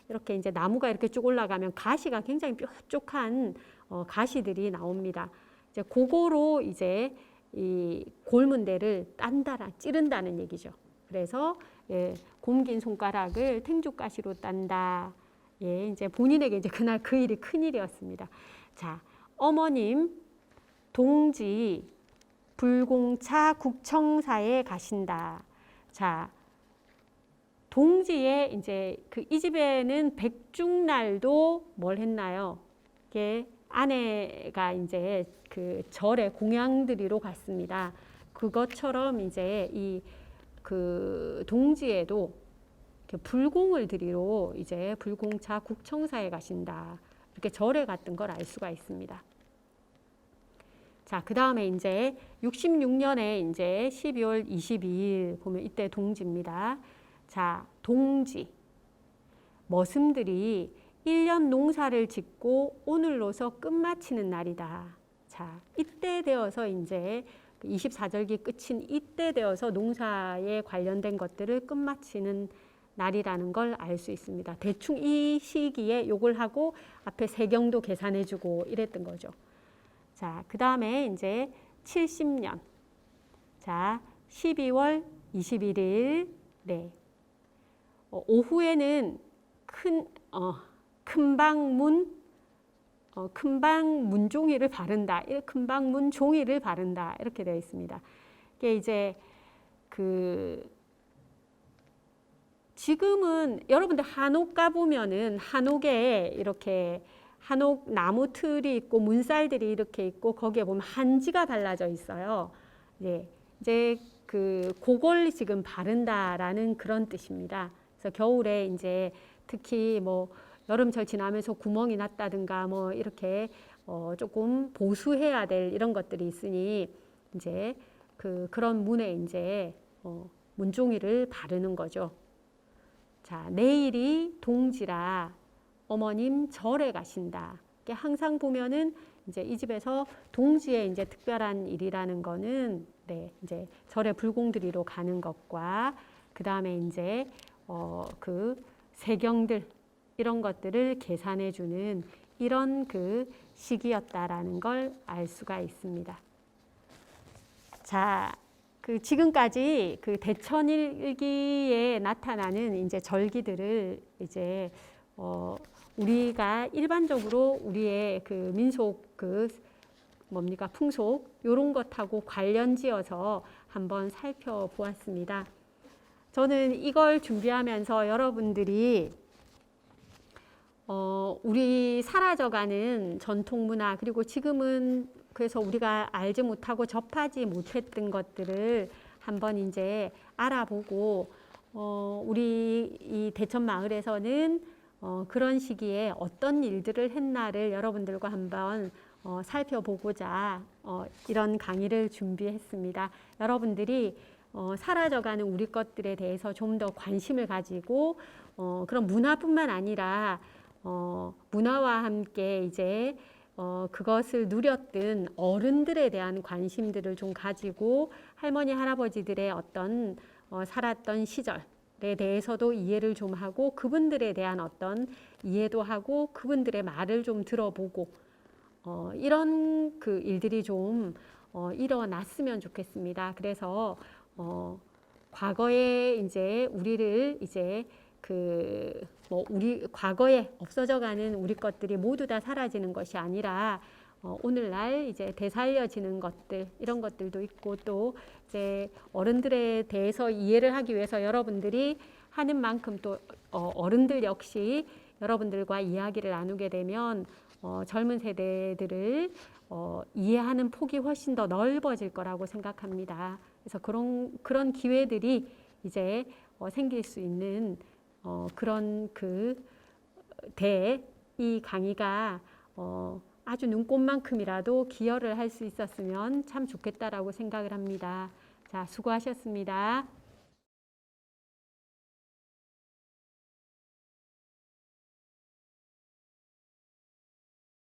이렇게 이제 나무가 이렇게 쭉 올라가면 가시가 굉장히 뾰족한 가시들이 나옵니다. 이제 그거로 이제 이 곪은 데를 딴다라 찌른다는 얘기죠. 그래서 곰긴 손가락을 탱주가시로 딴다. 이제 본인에게 이제 그날 그 일이 큰 일이었습니다. 자, 어머님 동지 불공차 국청사에 가신다. 자, 동지에 이제 그 이 집에는 백중날도 뭘 했나요? 이게 아내가 이제 그 절에 공양 드리러 갔습니다. 그것처럼 이제 이 그 동지에도 불공을 드리러 이제 불공차 국청사에 가신다. 이렇게 절에 갔던 걸 알 수가 있습니다. 자, 그 다음에 이제 66년에 이제 12월 22일 보면 이때 동지입니다. 자, 동지. 머슴들이 1년 농사를 짓고 오늘로서 끝마치는 날이다. 자, 이때 되어서 이제 24절기 끝인 이때 되어서 농사에 관련된 것들을 끝마치는 날이라는 걸 알 수 있습니다. 대충 이 시기에 요걸 하고 앞에 세경도 계산해주고 이랬던 거죠. 자, 그 다음에 이제 70년. 자, 12월 21일. 네. 오후에는 큰방문 종이를 바른다. 큰방문 종이를 바른다. 이렇게 되어 있습니다. 이게 이제 지금은 여러분들 한옥 가보면은 한옥에 이렇게 한옥 나무 틀이 있고 문살들이 이렇게 있고 거기에 보면 한지가 발라져 있어요. 이제 그걸 지금 바른다라는 그런 뜻입니다. 그래서 겨울에 이제 특히 뭐 여름철 지나면서 구멍이 났다든가 뭐 이렇게 조금 보수해야 될 이런 것들이 있으니 이제 그런 문에 이제 문종이를 바르는 거죠. 자, 내일이 동지라 어머님 절에 가신다. 항상 보면은 이제 이 집에서 동지의 이제 특별한 일이라는 거는 네, 이제 절에 불공드리러 가는 것과 그 다음에 이제 그 세경들 이런 것들을 계산해 주는 이런 그 시기였다라는 걸 알 수가 있습니다. 자, 지금까지 대천일기에 나타나는 이제 절기들을 이제 우리가 일반적으로 우리의 민속 풍속 이런 것하고 관련지어서 한번 살펴보았습니다. 저는 이걸 준비하면서 여러분들이 우리 사라져가는 전통문화 그리고 지금은 그래서 우리가 알지 못하고 접하지 못했던 것들을 한번 이제 알아보고 우리 이 대천 마을에서는 그런 시기에 어떤 일들을 했나를 여러분들과 한번 살펴보고자 이런 강의를 준비했습니다. 여러분들이 사라져가는 우리 것들에 대해서 좀 더 관심을 가지고 그런 문화뿐만 아니라 문화와 함께 이제 그것을 누렸던 어른들에 대한 관심들을 좀 가지고 할머니 할아버지들의 어떤 살았던 시절에 대해서도 이해를 좀 하고 그분들에 대한 어떤 이해도 하고 그분들의 말을 좀 들어보고 이런 일들이 좀 일어났으면 좋겠습니다. 그래서 과거에 이제 우리를 이제 우리 과거에 없어져가는 우리 것들이 모두 다 사라지는 것이 아니라 오늘날 이제 되살려지는 것들 이런 것들도 있고 또 이제 어른들에 대해서 이해를 하기 위해서 여러분들이 하는 만큼 또 어른들 역시 여러분들과 이야기를 나누게 되면 젊은 세대들을 이해하는 폭이 훨씬 더 넓어질 거라고 생각합니다. 그래서 그런 기회들이 이제 생길 수 있는 그런 이 강의가 아주 눈꽃만큼이라도 기여를 할 수 있었으면 참 좋겠다라고 생각을 합니다. 자, 수고하셨습니다.